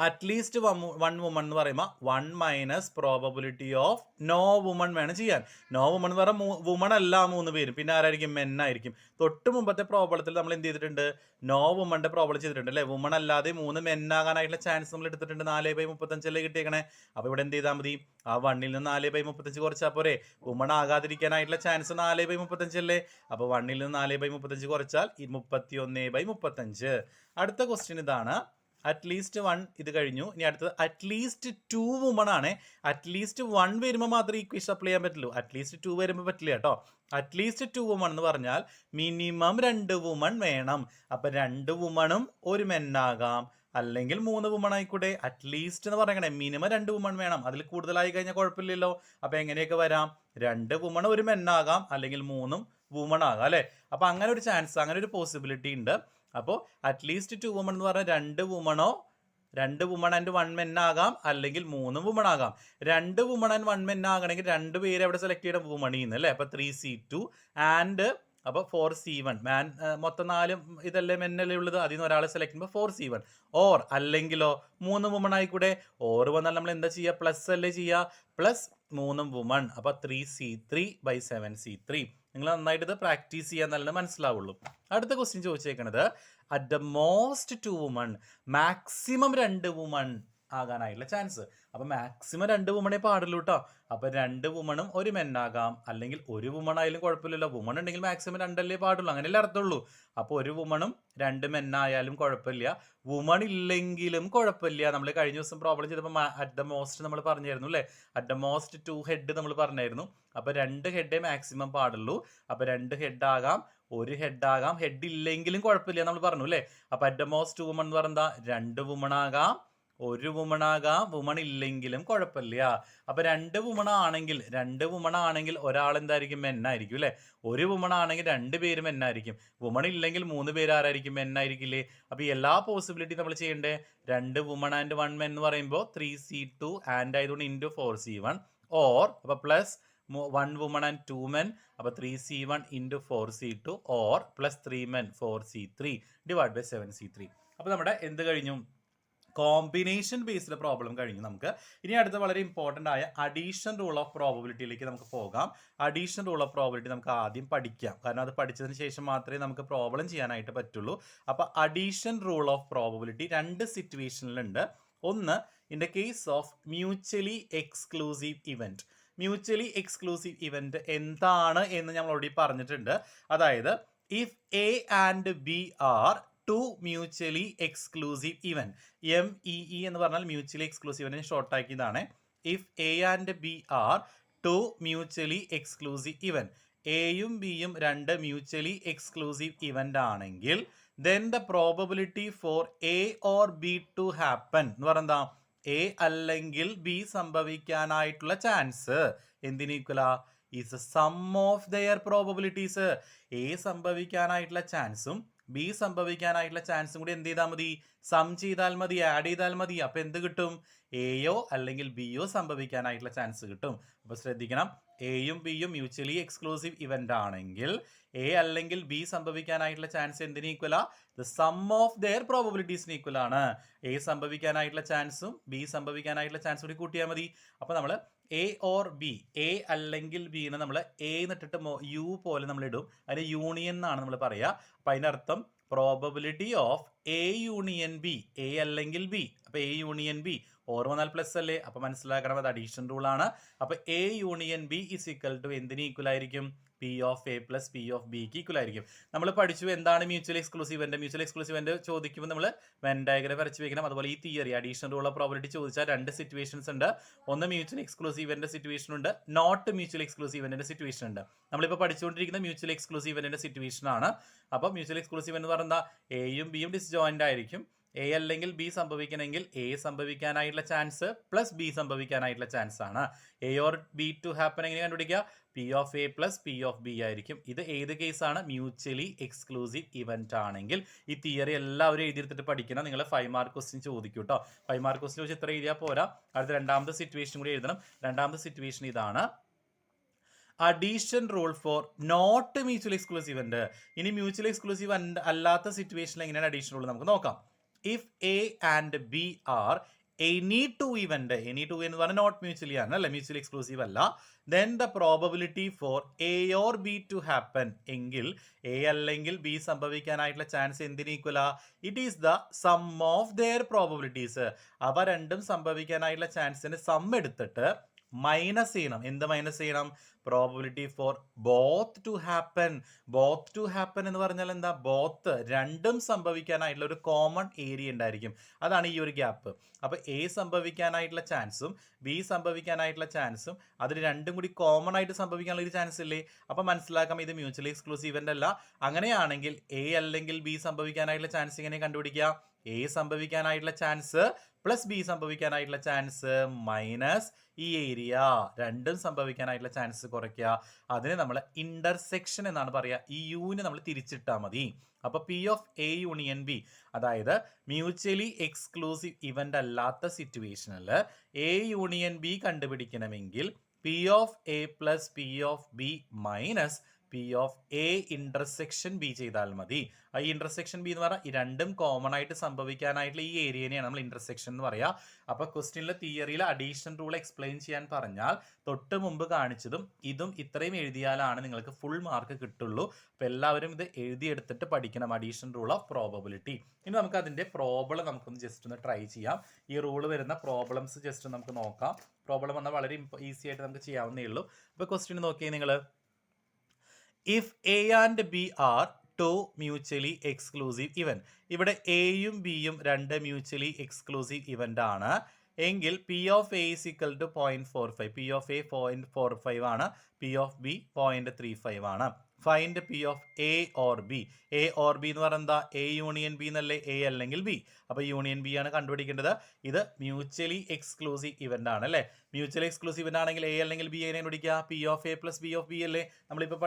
A: അറ്റ്ലീസ്റ്റ് 1 വുമൺ എന്ന് പറയുമ്പോൾ 1 minus probability of no woman വേണം ചെയ്യാൻ. നോ വുമൺ എന്ന് പറയുമ്പോൾ വുമൺ അല്ല 3 പേരും. പിന്നെ ആരായിരിക്കും? മെന്നായിരിക്കും. തൊട്ട് മുമ്പത്തെ പ്രോബ്ലത്തിൽ നമ്മൾ എന്ത് ചെയ്തിട്ടുണ്ട്? നോ വുമണിന്റെ പ്രോബ്ലം ചെയ്തിട്ടുണ്ട് അല്ലേ? വുമൺ അല്ലാതെ 3 മെന്നാകാനായിട്ടുള്ള ചാൻസ് നമ്മൾ എടുത്തിട്ടുണ്ട്. 4/35 അല്ലേ കിട്ടിയേക്കണേ. അപ്പോൾ ഇവിടെ എന്ത് ചെയ്താൽ മതി? ആ 1-ൽ നിന്ന് 4/35 കുറച്ചാൽ പോരെ? വുമൺ ആകാതിരിക്കാനായിട്ടുള്ള ചാൻസ് 4/35 അല്ലേ? അപ്പോൾ 1-ൽ നിന്ന് 4/35 കുറച്ചാൽ 31/35. അടുത്ത ക്വസ്റ്റ്യൻ ഇതാണ്: അറ്റ്ലീസ്റ്റ് 1 ഇത് കഴിഞ്ഞു. ഇനി അടുത്തത് അറ്റ്ലീസ്റ്റ് 2 വുമൺ ആണ്. അറ്റ്ലീസ്റ്റ് 1 വരുമ്പോൾ മാത്രമേ ഇക്വേഷൻ അപ്ലൈ ചെയ്യാൻ പറ്റുള്ളൂ. അറ്റ്ലീസ്റ്റ് 2 വരുമ്പോൾ പറ്റില്ല കേട്ടോ. അറ്റ്ലീസ്റ്റ് 2 വുമൺ എന്ന് പറഞ്ഞാൽ മിനിമം 2 വുമൺ വേണം. അപ്പം 2 വുമണും 1 മെന്നാകാം, അല്ലെങ്കിൽ 3 വുമൺ ആയിക്കൂടെ. അറ്റ്ലീസ്റ്റ് എന്ന് പറയണേ മിനിമം 2 വുമൺ വേണം. അതിൽ കൂടുതലായി കഴിഞ്ഞാൽ കുഴപ്പമില്ലല്ലോ. അപ്പം എങ്ങനെയൊക്കെ വരാം? 2 വുമൺ 1 മെന്നാകാം, അല്ലെങ്കിൽ 3 വുമൺ ആകാം അല്ലേ? അപ്പം അങ്ങനെ ഒരു ചാൻസ്, അങ്ങനെ ഒരു പോസിബിലിറ്റി ഉണ്ട്. അപ്പോൾ അറ്റ്ലീസ്റ്റ് 2 വുമൺ എന്ന് പറഞ്ഞാൽ 2 വുമണോ 2 വുമൺ ആൻഡ് 1 മെൻ ആകാം, അല്ലെങ്കിൽ 3 വുമൺ ആകാം. 2 വുമൺ ആൻഡ് 1 മെൻ ആകണമെങ്കിൽ 2 പേര് എവിടെ സെലക്ട് ചെയ്യണം? വുമണിൽ നിന്ന് അല്ലേ? അപ്പോൾ 3C2 ആൻഡ് അപ്പോൾ 4C1. മൊത്തം 4 ഇതല്ലേ മെന്നല്ലേ ഉള്ളത്. അതിൽ നിന്ന് ഒരാളെ സെലക്ട് ചെയ്യുമ്പോൾ 4C1. ഓർ അല്ലെങ്കിലോ 3 വുമൺ ആയിക്കൂടെ. ഓർ വന്നാൽ നമ്മൾ എന്താ ചെയ്യുക? പ്ലസ് അല്ലേ ചെയ്യുക? Plus 3 woman. അപ്പോൾ 3C3 ബൈ 7C3. നിങ്ങൾ നന്നായിട്ട് ഇത് പ്രാക്ടീസ് ചെയ്യാൻ നല്ലത് മനസ്സിലാവുള്ളൂ. അടുത്ത ക്വസ്റ്റ്യൻ ചോദിച്ചേക്കണത്: at the most 2 woman. Maximum 2 woman ആകാനായിട്ടുള്ള ചാൻസ്. അപ്പോൾ മാക്സിമം 2 വുമണേ പാടുള്ളൂ കേട്ടോ. അപ്പോൾ 2 വുമണും 1 മെന്നാകാം, അല്ലെങ്കിൽ 1 വുമൺ ആയാലും കുഴപ്പമില്ലല്ലോ. വുമൺ ഉണ്ടെങ്കിൽ മാക്സിമം 2 പാടുള്ളൂ, അങ്ങനെയല്ലേ അർത്ഥമുള്ളൂ. അപ്പോൾ 1 വുമണും 2 മെന്നായാലും കുഴപ്പമില്ല. വുമൺ ഇല്ലെങ്കിലും കുഴപ്പമില്ല. നമ്മൾ കഴിഞ്ഞ ദിവസം പ്രോബ്ലം ചെയ്തപ്പോൾ അറ്റ് ദ മോസ്റ്റ് നമ്മൾ പറഞ്ഞായിരുന്നു അല്ലേ? അറ്റ് ദ മോസ്റ്റ് 2 ഹെഡ് നമ്മൾ പറഞ്ഞായിരുന്നു. അപ്പോൾ 2 ഹെഡേ മാക്സിമം പാടുള്ളൂ. അപ്പോൾ 2 ഹെഡ് ആകാം, 1 ഹെഡ് ആകാം. ഹെഡ് ഇല്ലെങ്കിലും കുഴപ്പമില്ല നമ്മൾ പറഞ്ഞു അല്ലേ? അപ്പോൾ അറ്റ് ദ മോസ്റ്റ് 2 വുമൺ എന്ന് പറഞ്ഞാൽ 2 വുമൺ ആകാം, 1 വുമൺ ആകാം. വുമൺ ഇല്ലെങ്കിലും കുഴപ്പമില്ല. അപ്പോൾ 2 വുമൺ ആണെങ്കിൽ ഒരാൾ എന്തായിരിക്കും? മെന്നായിരിക്കും അല്ലേ? 1 വുമൺ ആണെങ്കിൽ 2 പേര് മെന്നായിരിക്കും. വുമൺ ഇല്ലെങ്കിൽ 3 പേര് ആരായിരിക്കും? മെന്നായിരിക്കില്ലേ? അപ്പോൾ എല്ലാ പോസിബിലിറ്റി നമ്മൾ ചെയ്യേണ്ടേ 2 വുമൺ ആൻഡ് 1 മെൻ എന്ന് പറയുമ്പോൾ 3C2 ആൻഡ് ആയതുകൊണ്ട് ഇൻറ്റു 4C1. ഓർ അപ്പോൾ പ്ലസ് 1 വുമൺ ആൻഡ് 2 മെൻ. അപ്പോൾ 3C1 into 4C2. Or plus 3 men 4C3 divide by 7C3. അപ്പോൾ നമ്മുടെ എന്ത് കഴിഞ്ഞു, കോമ്പിനേഷൻ ബേസ്ഡ് പ്രോബ്ലം കഴിഞ്ഞു. നമുക്ക് ഇനി അടുത്ത വളരെ ഇമ്പോർട്ടൻ്റ് ആയ അഡീഷൻ റൂൾ ഓഫ് പ്രോബബിലിറ്റിയിലേക്ക് നമുക്ക് പോകാം. അഡീഷൻ റൂൾ ഓഫ് പ്രോബബിലിറ്റി നമുക്ക് ആദ്യം പഠിക്കാം, കാരണം അത് പഠിച്ചതിന് ശേഷം മാത്രമേ നമുക്ക് പ്രോബ്ലം ചെയ്യാനായിട്ട് പറ്റുള്ളൂ. അപ്പോൾ അഡീഷൻ റൂൾ ഓഫ് പ്രോബബിലിറ്റി രണ്ട് സിറ്റുവേഷനിലുണ്ട്. ഒന്ന്, in the case of mutually exclusive event. Mutually exclusive event എന്താണ് എന്ന് നമ്മൾ ഓൾറെഡി പറഞ്ഞിട്ടുണ്ട്. അതായത് if A and B are two mutually exclusive event. MEE എന്ന് പറഞ്ഞാൽ മ്യൂച്വലി എക്സ്ക്ലൂസീവ് ഇവന്റ് ഷോർട്ട് ആക്കിയതാണ്. If A and B are two mutually exclusive event, എയും ബിയും രണ്ട് മ്യൂച്വലി എക്സ്ക്ലൂസീവ് ഇവന്റ് ആണെങ്കിൽ then the probability for A or B to happen എന്ന് പറഞ്ഞാ A അല്ലെങ്കിൽ ബി സംഭവിക്കാനായിട്ടുള്ള ചാൻസ് എന്തിന് ഈക്വലാ, is sum of their probabilities. A സംഭവിക്കാനായിട്ടുള്ള ചാൻസും ബി സംഭവിക്കാനായിട്ടുള്ള ചാൻസും കൂടി എന്ത് ചെയ്താൽ മതി, സം ചെയ്താൽ മതി, ആഡ് ചെയ്താൽ മതി. അപ്പൊ എന്ത് കിട്ടും, എയോ അല്ലെങ്കിൽ ബിയോ സംഭവിക്കാനായിട്ടുള്ള ചാൻസ് കിട്ടും. അപ്പൊ ശ്രദ്ധിക്കണം, എയും ബിയും മ്യൂച്വലി എക്സ്ക്ലൂസീവ് ഇവന്റ് ആണെങ്കിൽ എ അല്ലെങ്കിൽ ബി സംഭവിക്കാനായിട്ടുള്ള ചാൻസ് എന്തിന് ഈക്വലാ, ദ സം ഓഫ് ദെയർ പ്രോബബിലിറ്റീസിന് ഈക്വൽ ആണ്. എ സംഭവിക്കാനായിട്ടുള്ള ചാൻസും ബി സംഭവിക്കാനായിട്ടുള്ള ചാൻസും കൂടി കൂട്ടിയാൽ മതി. അപ്പൊ നമ്മൾ എ ഓർ ബി, എ അല്ലെങ്കിൽ ബിനെ നമ്മൾ എ എന്നിട്ടിട്ട് യു പോലെ നമ്മൾ ഇടും, അതിന് യൂണിയൻ എന്നാണ് നമ്മൾ പറയുക. അപ്പൊ അതിന്റെ അർത്ഥം probability of A union B, A അല്ലെങ്കിൽ ബി. അപ്പൊ എ യൂണിയൻ ബി, ഓർമ്മ വന്നാൽ പ്ലസ് അല്ലേ, അപ്പൊ മനസ്സിലാക്കണം അത് അഡീഷൻ റൂൾ ആണ്. അപ്പൊ A union B is equal to എന്തിന് ഈക്വൽ ആയിരിക്കും, P of A plus P of ബിക്ക് ഈക്വൽ ആയിരിക്കും. നമ്മൾ പഠിച്ചു എന്താണ് mutual exclusive event. Mutual exclusive event ചോദിക്കുമ്പോൾ നമ്മൾ വെൻ ഡയഗ്രം വരച്ച് വെക്കണം. അതുപോലെ ഈ theory addition rule of probability ചോദിച്ചാൽ രണ്ട് സിറ്റുവേഷൻസ് ഉണ്ട്. ഒന്ന് മ്യൂച്വൽ എക്സ്ക്ലൂസീവ് ഇവന്റ് സിറ്റുവേഷൻ ഉണ്ട്, നോട്ട് മ്യൂച്വൽ എക്സ്ക്ലൂസീവ് ഇവന്റിന്റെ സിറ്റുവേഷൻ ഉണ്ട്. നമ്മളിപ്പോൾ പഠിച്ചുകൊണ്ടിരിക്കുന്ന മ്യൂച്വൽ എക്സ്ക്ലൂസീവ് ഇവന്റിന്റെ സിറ്റുവേഷൻ ആണ്. അപ്പോൾ മ്യൂച്വൽ എക്സ്ക്ലൂസീവ് എന്ന് പറഞ്ഞാൽ എയും ബിയും ഡിസ്ജോയിന്റ് ആയിരിക്കും. എ അല്ലെങ്കിൽ ബി സംഭവിക്കണമെങ്കിൽ എ സംഭവിക്കാനായിട്ടുള്ള ചാൻസ് പ്ലസ് ബി സംഭവിക്കാനായിട്ടുള്ള ചാൻസ് ആണ്. A or B to happen എങ്ങനെ കണ്ടുപിടിക്കുക, P of A plus P of B ആയിരിക്കും. ഇത് ഏത് കേസാണ്, മ്യൂച്വലി എക്സ്ക്ലൂസീവ് ഇവന്റ് ആണെങ്കിൽ. ഈ തിയറി എല്ലാവരും എഴുതിയെടുത്തിട്ട് പഠിക്കണം. നിങ്ങൾ 5 മാർക്ക് ക്വസ്റ്റ്യൻ ചോദിക്കും കേട്ടോ. 5 മാർക്ക് ക്വസ്റ്റ്യൻ ചോദിച്ചാൽ ഇത്ര എഴുതിയാൽ പോരാ, അടുത്ത രണ്ടാമത്തെ സിറ്റുവേഷൻ കൂടി എഴുതണം. രണ്ടാമത്തെ സിറ്റുവേഷൻ ഇതാണ്, addition rule for not mutual exclusive event. ഇനി മ്യൂച്വൽ എക്സ്ക്ലൂസീവ് അല്ലാത്ത സിറ്റുവേഷനിൽ എങ്ങനെയാണ് അഡീഷൻ റൂൾ നമുക്ക് നോക്കാം. If A and B are any two event, any two എന്ന് പറഞ്ഞാൽ നോട്ട് മ്യൂച്വലി ആണ് അല്ലെ, മ്യൂച്വലി എക്സ്ക്ലൂസീവ് അല്ല. then the probability for A or B to happen എങ്കിൽ എ അല്ലെങ്കിൽ ബി സംഭവിക്കാനായിട്ടുള്ള ചാൻസ് എന്തിന് ഈക്വലാ, it is the sum of their probabilities. അവ രണ്ടും സംഭവിക്കാനായിട്ടുള്ള ചാൻസിന് സം എടുത്തിട്ട് മൈനസ് ചെയ്യണം. എന്ത് മൈനസ് ചെയ്യണം, probability for both to happen. Both to happen എന്ന് പറഞ്ഞാൽ എന്താ, ബോത്ത് രണ്ടും സംഭവിക്കാനായിട്ടുള്ള ഒരു കോമൺ ഏരിയ ഉണ്ടായിരിക്കും, അതാണ് ഈ ഒരു ഗ്യാപ്പ്. അപ്പൊ എ സംഭവിക്കാനായിട്ടുള്ള ചാൻസും ബി സംഭവിക്കാനായിട്ടുള്ള ചാൻസും അതിൽ രണ്ടും കൂടി കോമൺ ആയിട്ട് സംഭവിക്കാനുള്ള ഒരു ചാൻസ് ഇല്ലേ. അപ്പൊ മനസ്സിലാക്കാം ഇത് മ്യൂച്വലി എക്സ്ക്ലൂസീവ് ഇവന്റ് അല്ല. അങ്ങനെയാണെങ്കിൽ എ അല്ലെങ്കിൽ ബി സംഭവിക്കാനായിട്ടുള്ള ചാൻസ് എങ്ങനെ കണ്ടുപിടിക്കുക, എ സംഭവിക്കാനായിട്ടുള്ള ചാൻസ് പ്ലസ് ബി സംഭവിക്കാനായിട്ടുള്ള ചാൻസ് മൈനസ് ഈ ഏരിയ, രണ്ടും സംഭവിക്കാനായിട്ടുള്ള ചാൻസ് കുറയ്ക്കുക. അതിനെ നമ്മൾ ഇന്റർസെക്ഷൻ എന്നാണ് പറയുക. ഈ യുവിനെ നമ്മൾ തിരിച്ചിട്ടാൽ മതി. അപ്പൊ P of A union B, അതായത് മ്യൂച്വലി എക്സ്ക്ലൂസീവ് ഇവന്റ് അല്ലാത്ത സിറ്റുവേഷനിൽ എ യൂണിയൻ ബി കണ്ടുപിടിക്കണമെങ്കിൽ P of A plus P of B minus P of A intersection B ചെയ്താൽ മതി. ഈ ഇന്റർസെക്ഷൻ ബി എന്ന് പറഞ്ഞാൽ ഈ രണ്ടും കോമൺ ആയിട്ട് സംഭവിക്കാനായിട്ടുള്ള ഈ ഏരിയനെയാണ് നമ്മൾ ഇന്റർസെക്ഷൻ എന്ന് പറയാ. അപ്പൊ ക്വസ്റ്റ്യനിലെ തിയറിയിലെ അഡീഷൻ റൂൾ എക്സ്പ്ലെയിൻ ചെയ്യാൻ പറഞ്ഞാൽ തൊട്ട് മുമ്പ് കാണിച്ചതും ഇതും ഇത്രയും എഴുതിയാലാണ് നിങ്ങൾക്ക് ഫുൾ മാർക്ക് കിട്ടുള്ളൂ. അപ്പൊ എല്ലാവരും ഇത് എഴുതിയെടുത്തിട്ട് പഠിക്കണം, അഡീഷൻ റൂൾ ഓഫ് പ്രോബബിലിറ്റി. ഇനി നമുക്ക് അതിന്റെ പ്രോബ്ലം നമുക്കൊന്ന് ജസ്റ്റ് ഒന്ന് ട്രൈ ചെയ്യാം. ഈ റൂൾ വരുന്ന പ്രോബ്ലംസ് ജസ്റ്റ് നമുക്ക് നോക്കാം. പ്രോബ്ലം വന്നാൽ വളരെ ഈസി ആയിട്ട് നമുക്ക് ചെയ്യാവുന്നേ ഉള്ളൂ. അപ്പൊ ക്വസ്റ്റ്യൻ നോക്കിയേ നിങ്ങൾ, if A and B are two mutually exclusive event. ഇവിടെ എയും ബിയും രണ്ട് മ്യൂച്വലി എക്സ്ക്ലൂസീവ് ഇവന്റ് ആണ് എങ്കിൽ P of A is equal to 0.45, P of A 0.45 ആണ്, പി ഓഫ് ബി 0.35 ആണ്. Find P of A or B. A or B എന്ന് പറയുന്നത് എന്താ, എ യൂണിയൻ ബി എന്നല്ലേ, എ അല്ലെങ്കിൽ ബി. അപ്പൊ യൂണിയൻ ബി ആണ് കണ്ടുപിടിക്കേണ്ടത്. ഇത് മ്യൂച്വലി എക്സ്ക്ലൂസീവ് ഇവന്റ് ആണ് അല്ലേ. മ്യൂച്വലി എക്സ്ക്ലൂസീവ് ഇവന്റ് ആണെങ്കിൽ എ അല്ലെങ്കിൽ ബി എങ്ങനെ കണ്ടുപിടിക്കുക, P of A plus B of B അല്ലേ. നമ്മളിപ്പോൾ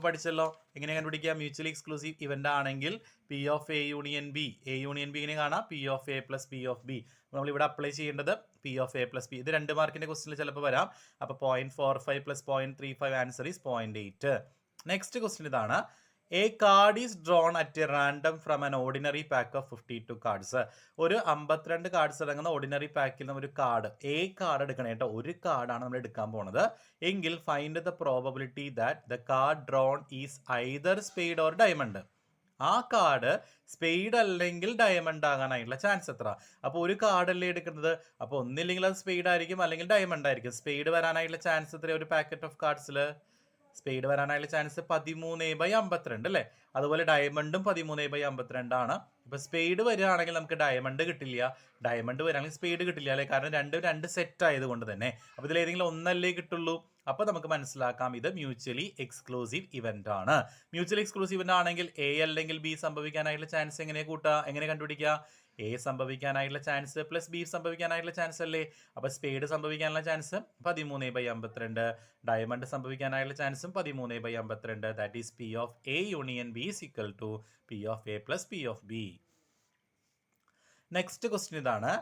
A: പഠിച്ചല്ലോ എങ്ങനെ കണ്ടുപിടിക്കുക, മ്യൂച്വലി എക്സ്ക്ലൂസീവ് ഇവന്റ് ആണെങ്കിൽ P of A union B, A union B എങ്ങനെ കാണാം, P of A plus P of B. നമ്മളിവിടെ അപ്ലൈ ചെയ്യേണ്ടത് P of A plus B. ഇത് 2 മാർക്കിന്റെ ക്വസ്റ്റ്യനിൽ ചിലപ്പോൾ വരാം. അപ്പോൾ 0.45 plus 0.35 answer is 0.8. Next question ഇതാണ്, a card is drawn at A random from an ordinary pack of 52 cards. ഒരു 52 കാർഡ്സ് അടങ്ങുന്ന ഓർഡിനറി പാക്കിൽ നിന്ന് ഒരു കാർഡ് കാർഡ് എടുക്കണം കേട്ടോ. ഒരു കാർഡാണ് നമ്മൾ എടുക്കാൻ പോണത് എങ്കിൽ find the probability that the card drone is either spade or diamond. ആ കാർഡ് സ്പെയ്ഡ് അല്ലെങ്കിൽ ഡയമണ്ട് ആകാനായിട്ടുള്ള ചാൻസ് എത്ര? അപ്പോൾ ഒരു കാർഡല്ലേ എടുക്കുന്നത്, അപ്പോൾ ഒന്നില്ലെങ്കിൽ അത് സ്പെയ്ഡ് ആയിരിക്കും അല്ലെങ്കിൽ ഡയമണ്ട് ആയിരിക്കും. സ്പെയ്ഡ് വരാനായിട്ടുള്ള ചാൻസ് എത്ര ഒരു പാക്കറ്റ് ഓഫ് കാർഡ്സിൽ? സ്പെയ്ഡ് വരാനായുള്ള ചാൻസ് 13/52 അല്ലേ. അതുപോലെ ഡയമണ്ടും 13/52 ആണ്. ഇപ്പൊ സ്പെയ്ഡ് വരികയാണെങ്കിൽ നമുക്ക് ഡയമണ്ട് കിട്ടില്ല, ഡയമണ്ട് വരികയാണെങ്കിൽ സ്പെയ്ഡ് കിട്ടില്ല അല്ലേ, കാരണം രണ്ട് സെറ്റ് ആയതുകൊണ്ട് തന്നെ. അപ്പൊ ഇതിൽ ഏതെങ്കിലും ഒന്നല്ലേ കിട്ടുള്ളൂ. അപ്പൊ നമുക്ക് മനസ്സിലാക്കാം ഇത് മ്യൂച്വലി എക്സ്ക്ലൂസീവ് ഇവന്റ് ആണ്. മ്യൂച്വലി എക്സ്ക്ലൂസീവ് ഇവന്റ് ആണെങ്കിൽ എ അല്ലെങ്കിൽ ബി സംഭവിക്കാനായിട്ടുള്ള ചാൻസ് എങ്ങനെ കണ്ടുപിടിക്കുക? എ സംഭവിക്കാനായിട്ടുള്ള ചാൻസ് പ്ലസ് ബി സംഭവിക്കാനായിട്ടുള്ള ചാൻസ് അല്ലേ. അപ്പൊ സ്പെയ്ഡ് സംഭവിക്കാനുള്ള ചാൻസ് 13/52, ഡയമണ്ട് സംഭവിക്കാനായിട്ടുള്ള ചാൻസും 13/52. That is P of A union B is equal to P of A plus P of B. Next question ഇതാണ്.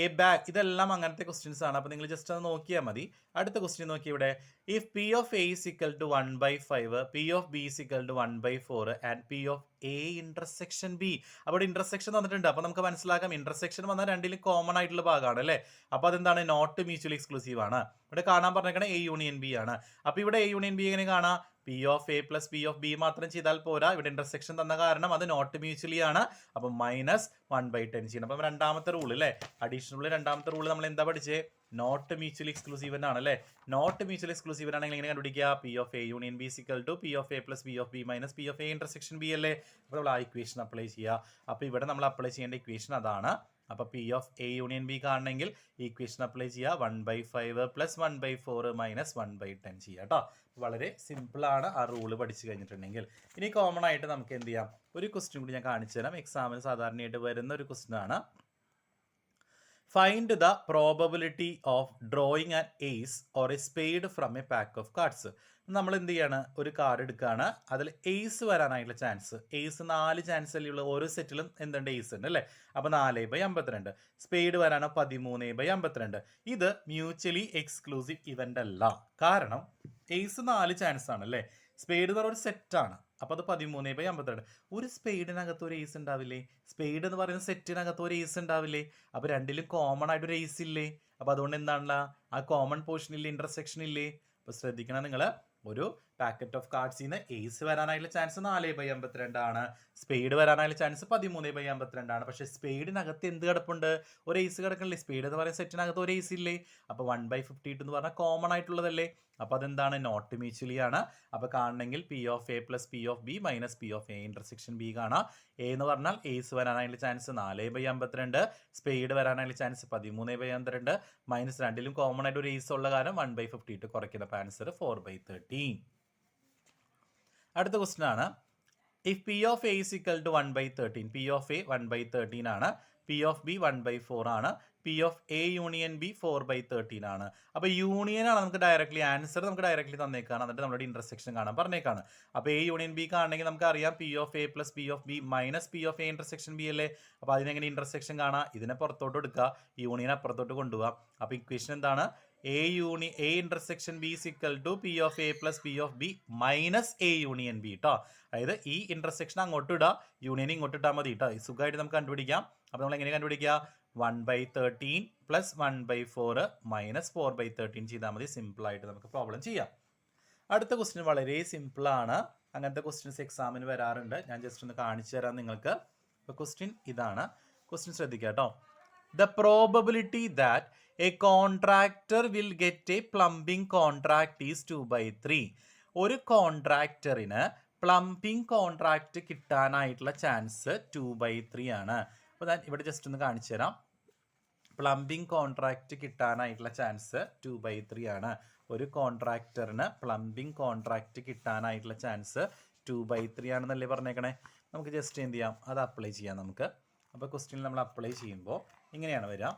A: എ ബാഗ്, ഇതെല്ലാം അങ്ങനത്തെ ക്വസ്റ്റ്യൻസ് ആണ്. അപ്പോൾ നിങ്ങൾ ജസ്റ്റ് അത് നോക്കിയാൽ മതി. അടുത്ത ക്വസ്റ്റ്യൻ നോക്കി ഇവിടെ. If P of A is equal to 1/5, P of B is equal to 1/4 and P of A intersection B. അപ്പോൾ ഇന്റർസെക്ഷൻ തന്നിട്ടുണ്ട്. അപ്പോൾ നമുക്ക് മനസ്സിലാക്കാം ഇന്റർസെക്ഷൻ വന്നാൽ രണ്ടിലും കോമൺ ആയിട്ടുള്ള ഭാഗമാണ് അല്ലേ. അപ്പോൾ അതെന്താണ്? നോട്ട് മ്യൂച്വലി എക്സ്ക്ലൂസീവ് ആണ്. ഇവിടെ കാണാൻ പറഞ്ഞേക്കണേ എ യൂണിയൻ ബി ആണ്. അപ്പോൾ ഇവിടെ എ യൂണിയൻ ബി എങ്ങനെ കാണാം? P of A plus P of B മാത്രം ചെയ്താൽ പോരാ, ഇവിടെ ഇന്റർസെക്ഷൻ തന്ന കാരണം അത് നോട്ട് മ്യൂച്വലി ആണ്. അപ്പം -1/10 ചെയ്യണം. അപ്പം രണ്ടാമത്തെ റൂൾ അല്ലേ, അഡീഷണൽ രണ്ടാമത്തെ റൂൾ നമ്മൾ എന്താ പഠിച്ചേ? നോട്ട് മ്യൂച്വലി എക്സ്ക്ലൂസീവ് ആണ് അല്ലേ. നോട്ട് മ്യൂച്വലി എക്സ്ക്ലൂസീവ് ആണെങ്കിൽ എങ്ങനെ കണ്ടുപിടിക്കുക? P of A union B equal to P of A plus P of B minus P of A intersection B അല്ലേ. അപ്പോൾ നമ്മൾ ആ ഇക്വേഷൻ അപ്ലൈ ചെയ്യുക. അപ്പോൾ ഇവിടെ നമ്മൾ അപ്ലൈ ചെയ്യേണ്ട ഇക്വേഷൻ അതാണ്. അപ്പോൾ P of A union B കാണണമെങ്കിൽ ഇക്വേഷൻ അപ്ലൈ ചെയ്യുക. 1/5 പ്ലസ് 1/4 മൈനസ് 1/10 ചെയ്യുക കേട്ടോ. വളരെ സിമ്പിളാണ് ആ റൂള് പഠിച്ചു കഴിഞ്ഞിട്ടുണ്ടെങ്കിൽ. ഇനി കോമൺ ആയിട്ട് നമുക്ക് എന്ത് ചെയ്യാം? ഒരു ക്വസ്റ്റ്യൻ കൂടി ഞാൻ കാണിച്ചു തരാം. എക്സാമിന് സാധാരണയായിട്ട് വരുന്ന ഒരു ക്വസ്റ്റ്യൻ ആണ്. Find the probability of drawing an ace or a spade from a pack of cards. നമ്മൾ എന്ത് ചെയ്യാണ്? ഒരു കാർഡ് എടുക്കുകയാണ്, അതിൽ ഏസ് വരാനായിട്ടുള്ള ചാൻസ്. ഏസ് 4 ചാൻസ് അല്ലേ ഉള്ളൂ. ഓരോ സെറ്റിലും എന്തുണ്ട്? ഏസ് ഉണ്ട് അല്ലേ. അപ്പോൾ 4/52. സ്പെയ്ഡ് വരാനോ 13/52. ഇത് മ്യൂച്വലി എക്സ്ക്ലൂസീവ് ഇവന്റ് അല്ല. കാരണം ഏസ് 4 ചാൻസ് ആണ് അല്ലേ. സ്പെയ്ഡ് എന്ന് പറയുന്ന ഒരു സെറ്റാണ്. അപ്പോൾ അത് 13/52. ഒരു സ്പെയ്ഡിനകത്ത് ഒരു ഏസ് ഉണ്ടാവില്ലേ? സ്പെയ്ഡ് എന്ന് പറയുന്ന സെറ്റിനകത്ത് ഒരു ഏസ് ഉണ്ടാവില്ലേ? അപ്പോൾ രണ്ടിലും കോമൺ ആയിട്ട് ഒരു ഏസ് ഇല്ലേ? അപ്പോൾ അതുകൊണ്ട് എന്താണല്ല ആ കോമൺ പോർഷനിൽ ഇന്റർസെക്ഷൻ ഇല്ലേ? അപ്പോൾ ശ്രദ്ധിക്കണം നിങ്ങൾ. ഒരു പാക്കറ്റ് ഓഫ് കാർഡ്സിൽ നിന്ന് ഏസ് വരാനായിട്ടുള്ള ചാൻസ് 4/52 ആണ്. സ്പെയ്ഡ് വരാനായിട്ടുള്ള ചാൻസ് 13/52 ആണ്. പക്ഷേ സ്പെയ്ഡിനകത്ത് എന്ത് കിടപ്പുണ്ട്? ഒരു ഏസ് കിടക്കണില്ലേ? സ്പെയ്ഡ് എന്ന് പറയുന്ന സെറ്റിനകത്ത് ഒരു ഏസ് ഇല്ലേ? അപ്പോൾ 1/52 എന്ന് പറഞ്ഞാൽ കോമൺ ആയിട്ടുള്ളതല്ലേ. അപ്പോൾ അതെന്താണ്? നോട്ട് മ്യൂച്വലി ആണ്. അപ്പോൾ കാണണമെങ്കിൽ P of A plus P of B minus P of A intersection B കാണാം. എ എന്ന് പറഞ്ഞാൽ ഏസ് വരാനായിട്ടുള്ള ചാൻസ് 4/52, സ്പെയ്ഡ് വരാനായിട്ടുള്ള ചാൻസ് 13/52, മൈനസ് രണ്ടിലും കോമൺ ആയിട്ട് ഒരു ഏസ് ഉള്ള കാരണം 1/52 കുറയ്ക്കുന്ന ആൻസർ 4/13. അടുത്ത ക്വസ്റ്റ്യൻ ആണ്. If P of A is equal to 1/13, P of A 1/13 ആണ്, പി ഓഫ് ബി 1/4 ആണ്, P of A union B 4/13 ആണ്. അപ്പോൾ യൂണിയൻ ആണ് നമുക്ക് ഡയറക്ട്ലി ആൻസർ നമുക്ക് ഡയറക്ട്ലി തന്നേക്കാണ്. എന്നിട്ട് നമ്മുടെ ഇന്റർസെക്ഷൻ കാണാൻ പറഞ്ഞേക്കാണ്. അപ്പോൾ എ യൂണിയൻ ബി കാണണമെങ്കിൽ നമുക്ക് അറിയാം P of A plus P of B minus P of A intersection B അല്ലേ. അപ്പോൾ അതിനെങ്ങനെ ഇന്റർസെക്ഷൻ കാണാം? ഇതിനെ പുറത്തോട്ട് എടുക്കുക, യൂണിയൻ അപ്പുറത്തോട്ട് കൊണ്ടുപോകാം. അപ്പോൾ ഇക്വേഷൻ എന്താണ്? A intersection B is equal to P of A plus P of B minus A union B കേട്ടോ. അതായത് ഈ ഇന്റർസെക്ഷൻ അങ്ങോട്ട് ഇടുക, യൂണിയൻ ഇങ്ങോട്ട് ഇട്ടാൽ മതി കേട്ടോ. സുഖമായിട്ട് നമുക്ക് കണ്ടുപിടിക്കാം. അപ്പോൾ നമ്മൾ എങ്ങനെ കണ്ടുപിടിക്കുക? 1/13 പ്ലസ് 1/4 മൈനസ് 4/13 ചെയ്താൽ മതി. സിമ്പിളായിട്ട് നമുക്ക് പ്രോബ്ലം ചെയ്യാം. അടുത്ത ക്വസ്റ്റ്യൻ വളരെ സിമ്പിളാണ്. അങ്ങനത്തെ ക്വസ്റ്റ്യൻസ് എക്സാമിന് വരാറുണ്ട്. ഞാൻ ജസ്റ്റ് ഒന്ന് കാണിച്ചു തരാം നിങ്ങൾക്ക്. അപ്പോൾ ക്വസ്റ്റ്യൻ ഇതാണ്. ക്വസ്റ്റ്യൻ ശ്രദ്ധിക്കുക കേട്ടോ. The probability that a contractor will get a plumbing contract is 2/3. ഒരു കോൺട്രാക്ടറിന് പ്ലംബിംഗ് കോൺട്രാക്ട് കിട്ടാനായിട്ടുള്ള ചാൻസ് 2/3 ആണ്. അപ്പോൾ ഞാൻ ഇവിടെ ജസ്റ്റ് ഒന്ന് കാണിച്ചു തരാം. പ്ലംബിംഗ് കോൺട്രാക്ട് കിട്ടാനായിട്ടുള്ള ചാൻസ് 2/3 ആണ്. ഒരു കോൺട്രാക്ടറിന് പ്ലംബിംഗ് കോൺട്രാക്ട് കിട്ടാനായിട്ടുള്ള ചാൻസ് 2/3 ആണെന്നല്ലേ പറഞ്ഞേക്കണേ. നമുക്ക് ജസ്റ്റ് എന്ത് ചെയ്യാം? അത് അപ്ലൈ ചെയ്യാം നമുക്ക്. അപ്പോൾ ക്വസ്റ്റ്യനിൽ നമ്മൾ അപ്ലൈ ചെയ്യുമ്പോൾ ഇങ്ങനെയാണ് വരിക.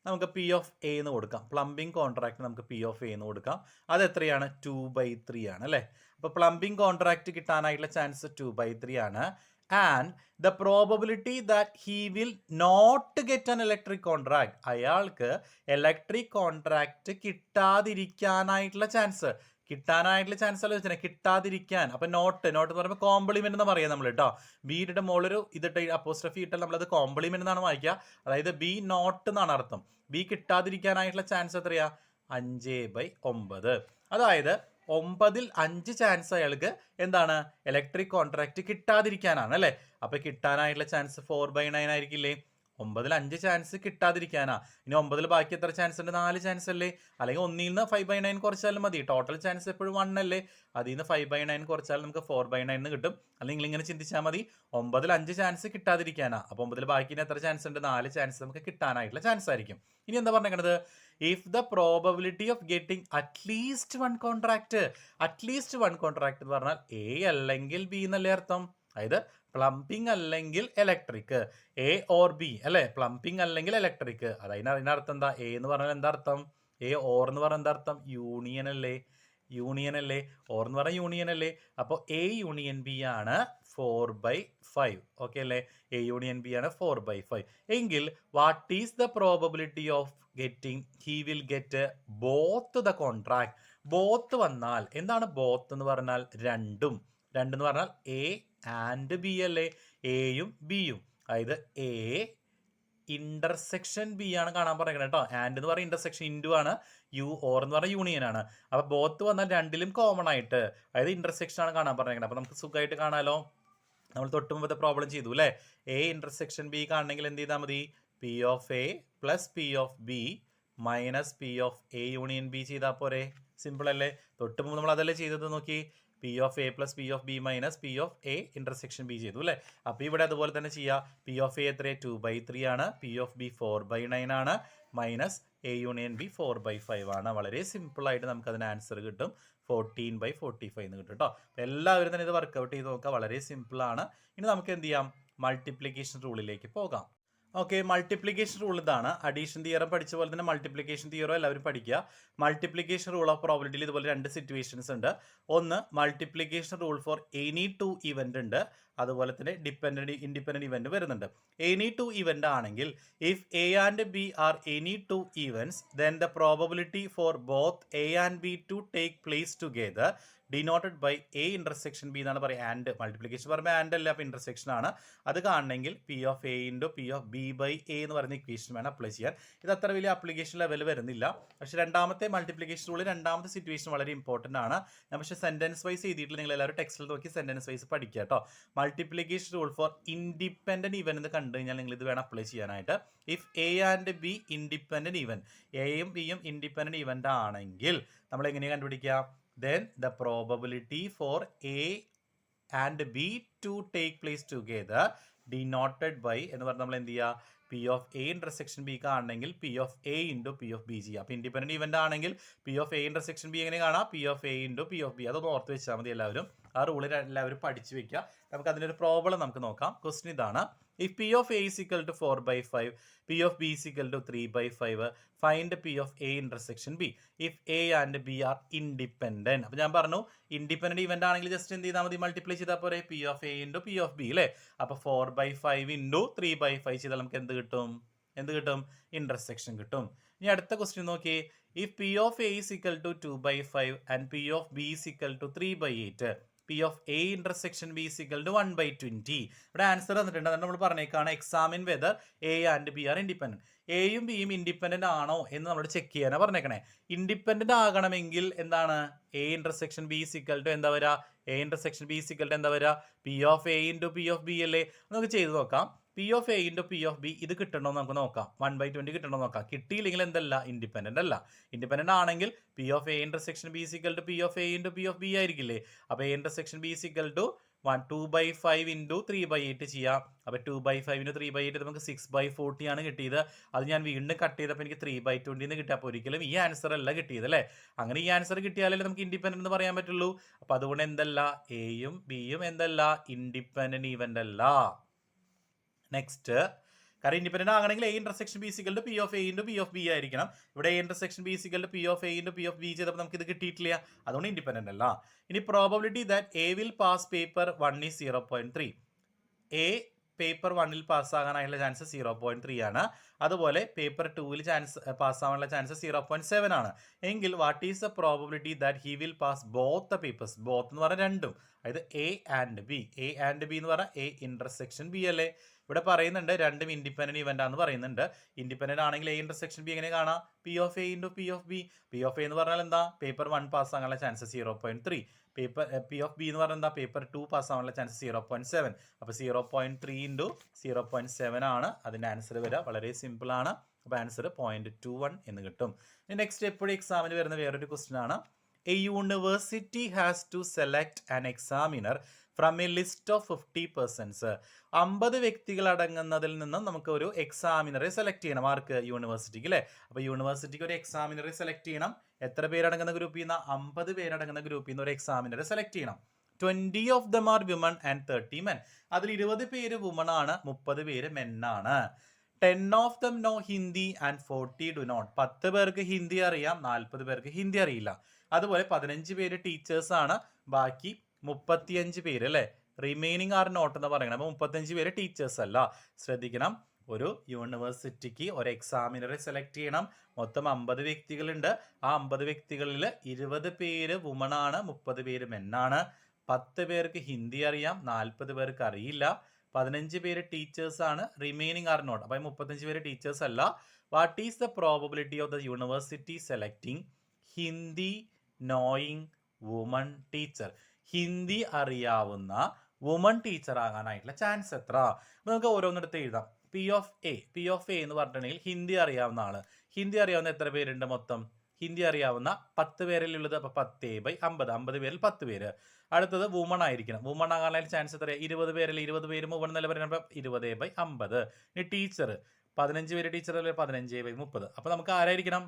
A: നമുക്ക് പി ഓഫ് എ എന്ന് കൊടുക്കാം. പ്ലംബിംഗ് കോൺട്രാക്ട് നമുക്ക് പി ഓഫ് എ എന്ന് കൊടുക്കാം. അത് എത്രയാണ്? 2/3 ആണ് അല്ലേ. അപ്പോൾ പ്ലംബിംഗ് കോൺട്രാക്ട് കിട്ടാനായിട്ടുള്ള ചാൻസ് 2/3 ആണ്. And the probability that he will not get an electric contract, അയാൾക്ക് ഇലക്ട്രിക് കോൺട്രാക്ട് കിട്ടാതിരിക്കാനായിട്ടുള്ള ചാൻസ്, കിട്ടാനായിട്ടുള്ള ചാൻസ് അല്ല വെച്ചാൽ കിട്ടാതിരിക്കാൻ. അപ്പൊ നോട്ട് എന്ന് പറയുമ്പോൾ കോംപ്ലിമെന്റ് എന്ന് പറയാം നമ്മൾ കേട്ടോ. ബിയുടെ മോളൊരു ഇതിട്ട് അപ്പോസ്ട്രഫി ഇട്ടാൽ നമ്മളത് കോംപ്ലിമെന്റ് എന്നാണ് വായിക്കുക. അതായത് ബി നോട്ട് എന്നാണ് അർത്ഥം. ബി കിട്ടാതിരിക്കാനായിട്ടുള്ള ചാൻസ് എത്രയാ? 5/9. അതായത് 9ൽ 5 ചാൻസ് അയാൾക്ക് എന്താണ് ഇലക്ട്രിക് കോൺട്രാക്ട് കിട്ടാതിരിക്കാനാണ് അല്ലെ. അപ്പൊ കിട്ടാനായിട്ടുള്ള ചാൻസ് 4/9 ആയിരിക്കില്ലേ? 9ൽ 5 ചാൻസ് കിട്ടാതിരിക്കാനാ. ഇനി 9ൽ ബാക്കി എത്ര ചാൻസ് ഉണ്ട്? 4 ചാൻസ് അല്ലേ. അല്ലെങ്കിൽ 1ൽ നിന്ന് 5/9 കുറച്ചാലും മതി. ടോട്ടൽ ചാൻസ് എപ്പോഴും 1 അല്ലേ. അതിൽ നിന്ന് 5/9 കുറച്ചാൽ നമുക്ക് 4/9 കിട്ടും. അല്ലെങ്കിൽ ഇങ്ങനെ ചിന്തിച്ചാൽ മതി, 9ൽ 5 ചാൻസ് കിട്ടാതിരിക്കാനാ. അപ്പൊ 9ൽ ബാക്കി എത്ര ചാൻസ് ഉണ്ട്? 4 ചാൻസ് നമുക്ക് കിട്ടാനായിട്ടുള്ള ചാൻസ് ആയിരിക്കും. ഇനി എന്താ പറഞ്ഞേക്കണത്? If the probability of getting at least one contract. At least one contract എന്ന് പറഞ്ഞാൽ എ അല്ലെങ്കിൽ ബി എന്നല്ലേ അർത്ഥം. അതായത് പ്ലംബിംഗ് അല്ലെങ്കിൽ ഇലക്ട്രിക്, എ ഓർ ബി അല്ലെ. പ്ലംബിംഗ് അല്ലെങ്കിൽ ഇലക്ട്രിക്, അതിനർത്ഥം എന്താ? എ എന്ന് പറഞ്ഞാൽ എന്താ അർത്ഥം? എ ഓർ എന്ന് പറഞ്ഞാൽ എന്താ അർത്ഥം? യൂണിയൻ അല്ലേ. യൂണിയൻ അല്ലേ. ഓർ എന്ന് പറഞ്ഞാൽ യൂണിയൻ അല്ലേ. അപ്പോൾ എ യൂണിയൻ ബി ആണ് 4/5. ഓക്കെ അല്ലേ. എ യൂണിയൻ ബി ആണ് 4/5. എങ്കിൽ what is the probability of getting? He will get both the contract. Both വന്നാൽ എന്താണ് ബോത്ത് എന്ന് പറഞ്ഞാൽ? രണ്ടും. രണ്ടെന്ന് പറഞ്ഞാൽ എ ആൻഡ് ബി അല്ലേ. എയും ബിയും. അതായത് എ ഇന്റർസെക്ഷൻ ബി ആണ് കാണാൻ പറയുന്നത് കേട്ടോ. ആൻഡ് എന്ന് പറയുന്നത് ഇന്റർസെക്ഷൻ, ഇൻഡു ആണ്. യു ഓർ എന്ന് പറഞ്ഞാൽ യൂണിയൻ ആണ്. അപ്പൊ ബോത്ത് വന്നാൽ രണ്ടിലും കോമൺ ആയിട്ട്, അതായത് ഇന്റർസെക്ഷൻ ആണ് കാണാൻ പറയുന്നത്. അപ്പൊ നമുക്ക് സുഖമായിട്ട് കാണാലോ. നമ്മൾ തൊട്ട് മുമ്പത്തെ പ്രോബ്ലം ചെയ്തു അല്ലേ. എ ഇന്റർസെക്ഷൻ ബി കാണണമെങ്കിൽ എന്ത് ചെയ്താൽ മതി? P of A plus P of B minus P of A union B ചെയ്താൽ പോരെ. സിമ്പിൾ അല്ലേ. തൊട്ട് മുമ്പ് നമ്മൾ അതല്ലേ ചെയ്തത്. നോക്കി, P of A plus P of B minus P of A intersection B ചെയ്തു അല്ലേ. അപ്പോൾ ഇവിടെ അതുപോലെ തന്നെ ചെയ്യാം. പി ഓഫ് എ എത്ര? 2/3 ആണ്. പി ഓഫ് ബി 4/9 ആണ്. മൈനസ് എ യൂണിയൻ ബി 4/5 ആണ്. വളരെ സിമ്പിൾ ആയിട്ട് നമുക്ക് അതിന് ആൻസർ കിട്ടും. 14/45 എന്ന് കിട്ടും കേട്ടോ. എല്ലാവരും തന്നെ ഇത് വർക്കൗട്ട് ചെയ്ത് നോക്കുക. വളരെ സിമ്പിൾ ആണ്. ഇനി നമുക്ക് എന്ത് ചെയ്യാം? മൾട്ടിപ്ലിക്കേഷൻ റൂളിലേക്ക് പോകാം. ഓക്കെ, മൾട്ടിപ്ലിക്കേഷൻ റൂൾ ഇതാണ്. അഡീഷൻ തിയറം പഠിച്ച പോലെ തന്നെ മൾട്ടിപ്ലിക്കേഷൻ തിയറം എല്ലാവരും പഠിക്കുക. മൾട്ടിപ്ലിക്കേഷൻ റൂൾ ഓഫ് പ്രോബിലിറ്റിയിൽ ഇതുപോലെ 2 സിറ്റുവേഷൻസ് ഉണ്ട്. ഒന്ന് multiplication rule for any 2 event ഉണ്ട്. അതുപോലെ തന്നെ ഇൻഡിപെൻഡന്റ് ഇവന്റ് വരുന്നുണ്ട്. എനി 2 ഇവന്റ് ആണെങ്കിൽ if A and B are any 2 events then the probability for both A and B to take place together denoted by A intersection B എന്നാണ് പറയുക. And multiplication പറയുമ്പോൾ and അല്ല, അപ്പോൾ intersection ആണ്. അത് കാണണമെങ്കിൽ P of A into P of B by A എന്ന് പറയുന്ന ഇക്വേഷൻ വേണം അപ്ലൈ ചെയ്യാൻ. ഇത് അത്ര വലിയ അപ്ലിക്കേഷൻ ലെവൽ വരുന്നില്ല. പക്ഷേ രണ്ടാമത്തെ മൾട്ടിപ്ലിക്കേഷൻ റൂൾ, രണ്ടാമത്തെ സിറ്റുവേഷൻ വളരെ ഇമ്പോർട്ടൻ്റ് ആണ്. ഞാൻ പക്ഷേ സെൻറ്റൻസ് വൈസ് ചെയ്തിട്ടില്ല. നിങ്ങൾ എല്ലാവരും ടെക്സ്റ്റിൽ നോക്കി സെൻറ്റൻസ് വൈസ് പഠിക്കുക കേട്ടോ. Multiplication rule for independent event എന്ന് കണ്ടു കഴിഞ്ഞാൽ നിങ്ങൾ ഇത് വേണം അപ്ലൈ ചെയ്യാനായിട്ട്. If A and B independent event, എയും ബിയും ഇൻഡിപെൻഡന്റ് ഇവന്റ് ആണെങ്കിൽ നമ്മൾ എങ്ങനെയാണ് കണ്ടുപിടിക്കുക? Then the probability for A and B to take place together denoted by എന്ന് പറഞ്ഞാൽ നമ്മൾ എന്ത് ചെയ്യുക? P of A intersection B കാണണമെങ്കിൽ P of A into P of B ചെയ്യുക. അപ്പോൾ ഇൻഡിപെൻഡന്റ് ഇവന്റ് ആണെങ്കിൽ P of A intersection B എങ്ങനെ കാണാം? P of A into P of B. അതൊന്ന് ഓർത്ത് വെച്ചാൽ മതി എല്ലാവരും. ആ റൂളിൽ എല്ലാവരും പഠിച്ചു വെക്കുക. നമുക്ക് അതിനൊരു പ്രോബ്ലം നമുക്ക് നോക്കാം. ക്വസ്റ്റ്യൻ ഇതാണ്. If P of A is equal to 4/5, P of B is equal to 3/5, find P of A intersection B if A and B are independent. അപ്പോൾ ഞാൻ പറഞ്ഞു ഇൻഡിപെൻഡന്റ് ഇവന്റ് ആണെങ്കിൽ ജസ്റ്റ് എന്ത് ചെയ്താൽ മതി? മൾട്ടിപ്ലൈ ചെയ്താൽ പോരെ. P of A into P of B അല്ലേ. അപ്പോൾ 4/5 ഇൻറ്റു 3/5 ചെയ്താൽ നമുക്ക് എന്ത് കിട്ടും? ഇന്റർസെക്ഷൻ കിട്ടും. ഇനി അടുത്ത ക്വസ്റ്റ്യൻ നോക്കി. If P of A is equal to 2/5 and P of B is equal to 3/8, P of A intersection B is equal to 1/20. ഇവിടെ ആൻസർ തന്നിട്ടുണ്ട്. അതുകൊണ്ട് നമ്മൾ പറഞ്ഞേക്കാണ് examine whether A and B are independent. എയും ബിയും independent ആണോ എന്ന് നമ്മൾ ചെക്ക് ചെയ്യാനാണ് പറഞ്ഞേക്കണേ. ഇൻഡിപെൻഡന്റ് ആകണമെങ്കിൽ എന്താണ്? A intersection B is equal to എന്താ വരിക? A intersection B is equal to എന്താ വരിക? P of A into P of B അല്ലേ. നമുക്ക് ചെയ്ത് നോക്കാം. P of A into P of B ഇത് കിട്ടണോ നമുക്ക് നോക്കാം. 1/20 കിട്ടണോ നോക്കാം. കിട്ടിയില്ലെങ്കിൽ എന്തല്ല? ഇൻഡിപെൻഡന്റ് അല്ല. ഇൻഡിപെൻഡന്റ് ആണെങ്കിൽ P of A intersection B is equal to P of A into P of B ആയിരിക്കില്ലേ. അപ്പോൾ A intersection B is equal to 2/5 into 3/8 ചെയ്യാം. അപ്പോൾ 2/5 ഇൻറ്റു 3/8 നമുക്ക് 6/40 ആണ് കിട്ടിയത്. അത് ഞാൻ വീണ്ടും കട്ട് ചെയ്തപ്പോൾ എനിക്ക് 3/20 എന്ന് കിട്ടിയപ്പോൾ ഒരിക്കലും ഈ ആൻസർ അല്ല കിട്ടിയത് അല്ലേ. അങ്ങനെ ഈ ആൻസർ കിട്ടിയാലേ നമുക്ക് ഇൻഡിപെൻഡന്റ് എന്ന് പറയാൻ പറ്റുള്ളൂ. അപ്പോൾ അതുകൊണ്ട് എന്തല്ല? എയും ബിയും എന്തല്ല? ഇൻഡിപെൻഡന്റ് ഇവന്റ് അല്ല. നെക്സ്റ്റ്, കാരണം ഇൻഡിപെൻഡന്റ് ആകണമെങ്കിൽ A intersection B equal to P of A into P of B ആയിരിക്കണം. ഇവിടെ A intersection B equal to P of A into P of B ചെയ്തപ്പോൾ നമുക്ക് ഇത് കിട്ടിയിട്ടില്ല. അതുകൊണ്ട് ഇൻഡിപെൻഡന്റ് അല്ല. ഇനി probability that A will pass paper 1 is 0.3. A paper 1ൽ പാസ്സാകാനായുള്ള ചാൻസ് 0.3 ആണ്. അതുപോലെ പേപ്പർ 2-ൽ പാസ്സാവാനുള്ള ചാൻസ് 0.7 ആണ്. എങ്കിൽ what is the probability that he will pass both the papers? Both എന്ന് പറഞ്ഞാൽ രണ്ടും, അതായത് A and B. A and B എന്ന് പറഞ്ഞാൽ എ ഇന്റർസെക്ഷൻ ബി അല്ലേ? ഇവിടെ പറയുന്നുണ്ട് രണ്ടും ഇൻഡിപെൻഡന്റ് ഇവന്റ് ആണെന്ന് പറയുന്നുണ്ട്. ഇൻഡിപെൻഡന്റ് ആണെങ്കിൽ എ ഇന്റർസെക്ഷൻ ബി എങ്ങനെ കാണാം? P of A into P of B. P of A എന്ന് പറഞ്ഞാൽ എന്താ? പേപ്പർ 1 പാസ് ആകാനുള്ള ചാൻസ് 0.3. പി ഓഫ് ബി എന്ന് പറഞ്ഞാൽ എന്താ? പേപ്പർ 2 പാസ് ആകാനുള്ള ചാൻസ് 0.7. അപ്പോൾ 0.3 ഇൻറ്റു 0.7 ആണ് അതിൻ്റെ ആൻസർ വരിക. വളരെ സിമ്പിൾ ആണ്. അപ്പോൾ ആൻസർ 0.21 എന്ന് കിട്ടും. നെക്സ്റ്റ് എപ്പോഴും എക്സാമിന് വരുന്ന വേറൊരു ക്വസ്റ്റ്യൻ ആണ്. A university has to select an examiner from a list of 50 persons. 50 വ്യക്തികൾ അടങ്ങുന്നതിൽ നിന്നും നമുക്ക് ഒരു എക്സാമിനറെ സെലക്ട് ചെയ്യണം. ആർക്ക്? യൂണിവേഴ്സിറ്റിക്ക് അല്ലേ? അപ്പോൾ യൂണിവേഴ്സിറ്റിക്ക് ഒരു എക്സാമിനറെ സെലക്ട് ചെയ്യണം. എത്ര പേരടങ്ങുന്ന ഗ്രൂപ്പിൽ നിന്ന്? 50 പേരടങ്ങുന്ന ഗ്രൂപ്പിൽ നിന്ന് ഒരു എക്സാമിനറെ സെലക്ട് ചെയ്യണം. 20 of them are women and 30 men. അതിൽ 20 പേര് വുമൺ ആണ്, 30 പേര് മെൻ ആണ്. 10 of them know Hindi and 40 do not. 10 പേർക്ക് ഹിന്ദി അറിയാം, 40 പേർക്ക് ഹിന്ദി അറിയില്ല. അതുപോലെ 15 പേര് ടീച്ചേഴ്സ് ആണ്, ബാക്കി 35 പേര് അല്ലേ? റിമൈനിങ് ആർ നോട്ട് എന്ന് പറയണം. അപ്പോൾ 35 പേര് ടീച്ചേഴ്സ് അല്ല. ശ്രദ്ധിക്കണം, ഒരു യൂണിവേഴ്സിറ്റിക്ക് ഒരു എക്സാമിനറെ സെലക്ട് ചെയ്യണം. മൊത്തം 50 വ്യക്തികളുണ്ട്. ആ 50 വ്യക്തികളിൽ 20 പേര് വുമൺ ആണ്, 30 പേര് മെന്നാണ്. 10 പേർക്ക് ഹിന്ദി അറിയാം, 40 പേർക്ക് അറിയില്ല. 15 പേര് ടീച്ചേഴ്സ് ആണ്, റിമൈനിങ് ആർ നോട്ട്. അപ്പോൾ 35 പേര് ടീച്ചേഴ്സ് അല്ല. What is the probability of the university selecting Hindi knowing woman teacher? Hindi അറിയാവുന്ന വുമൺ ടീച്ചർ ആകാനായിട്ടുള്ള ചാൻസ് എത്ര? അപ്പോൾ നമുക്ക് ഓരോന്നെടുത്ത് എഴുതാം. പി ഓഫ് എ എന്ന് പറഞ്ഞിട്ടുണ്ടെങ്കിൽ ഹിന്ദി അറിയാവുന്ന ആള്. ഹിന്ദി അറിയാവുന്ന എത്ര പേരുണ്ട്? മൊത്തം ഹിന്ദി അറിയാവുന്ന 10 പേരിലുള്ളത്. അപ്പോൾ 10/50, 50 പേരിൽ 10 പേര്. അടുത്തത് വുമൺ ആയിരിക്കണം. വുമൺ ആകാനായിട്ട് ചാൻസ് എത്ര? 20 പേരിൽ 20 പേര് വുമൺ എന്നല്ല പറയുന്നത്. 20/50. ഇനി ടീച്ചർ 15 പേര് ടീച്ചർ അല്ലേ? 15/30. അപ്പോൾ നമുക്ക് ആരായിരിക്കണം?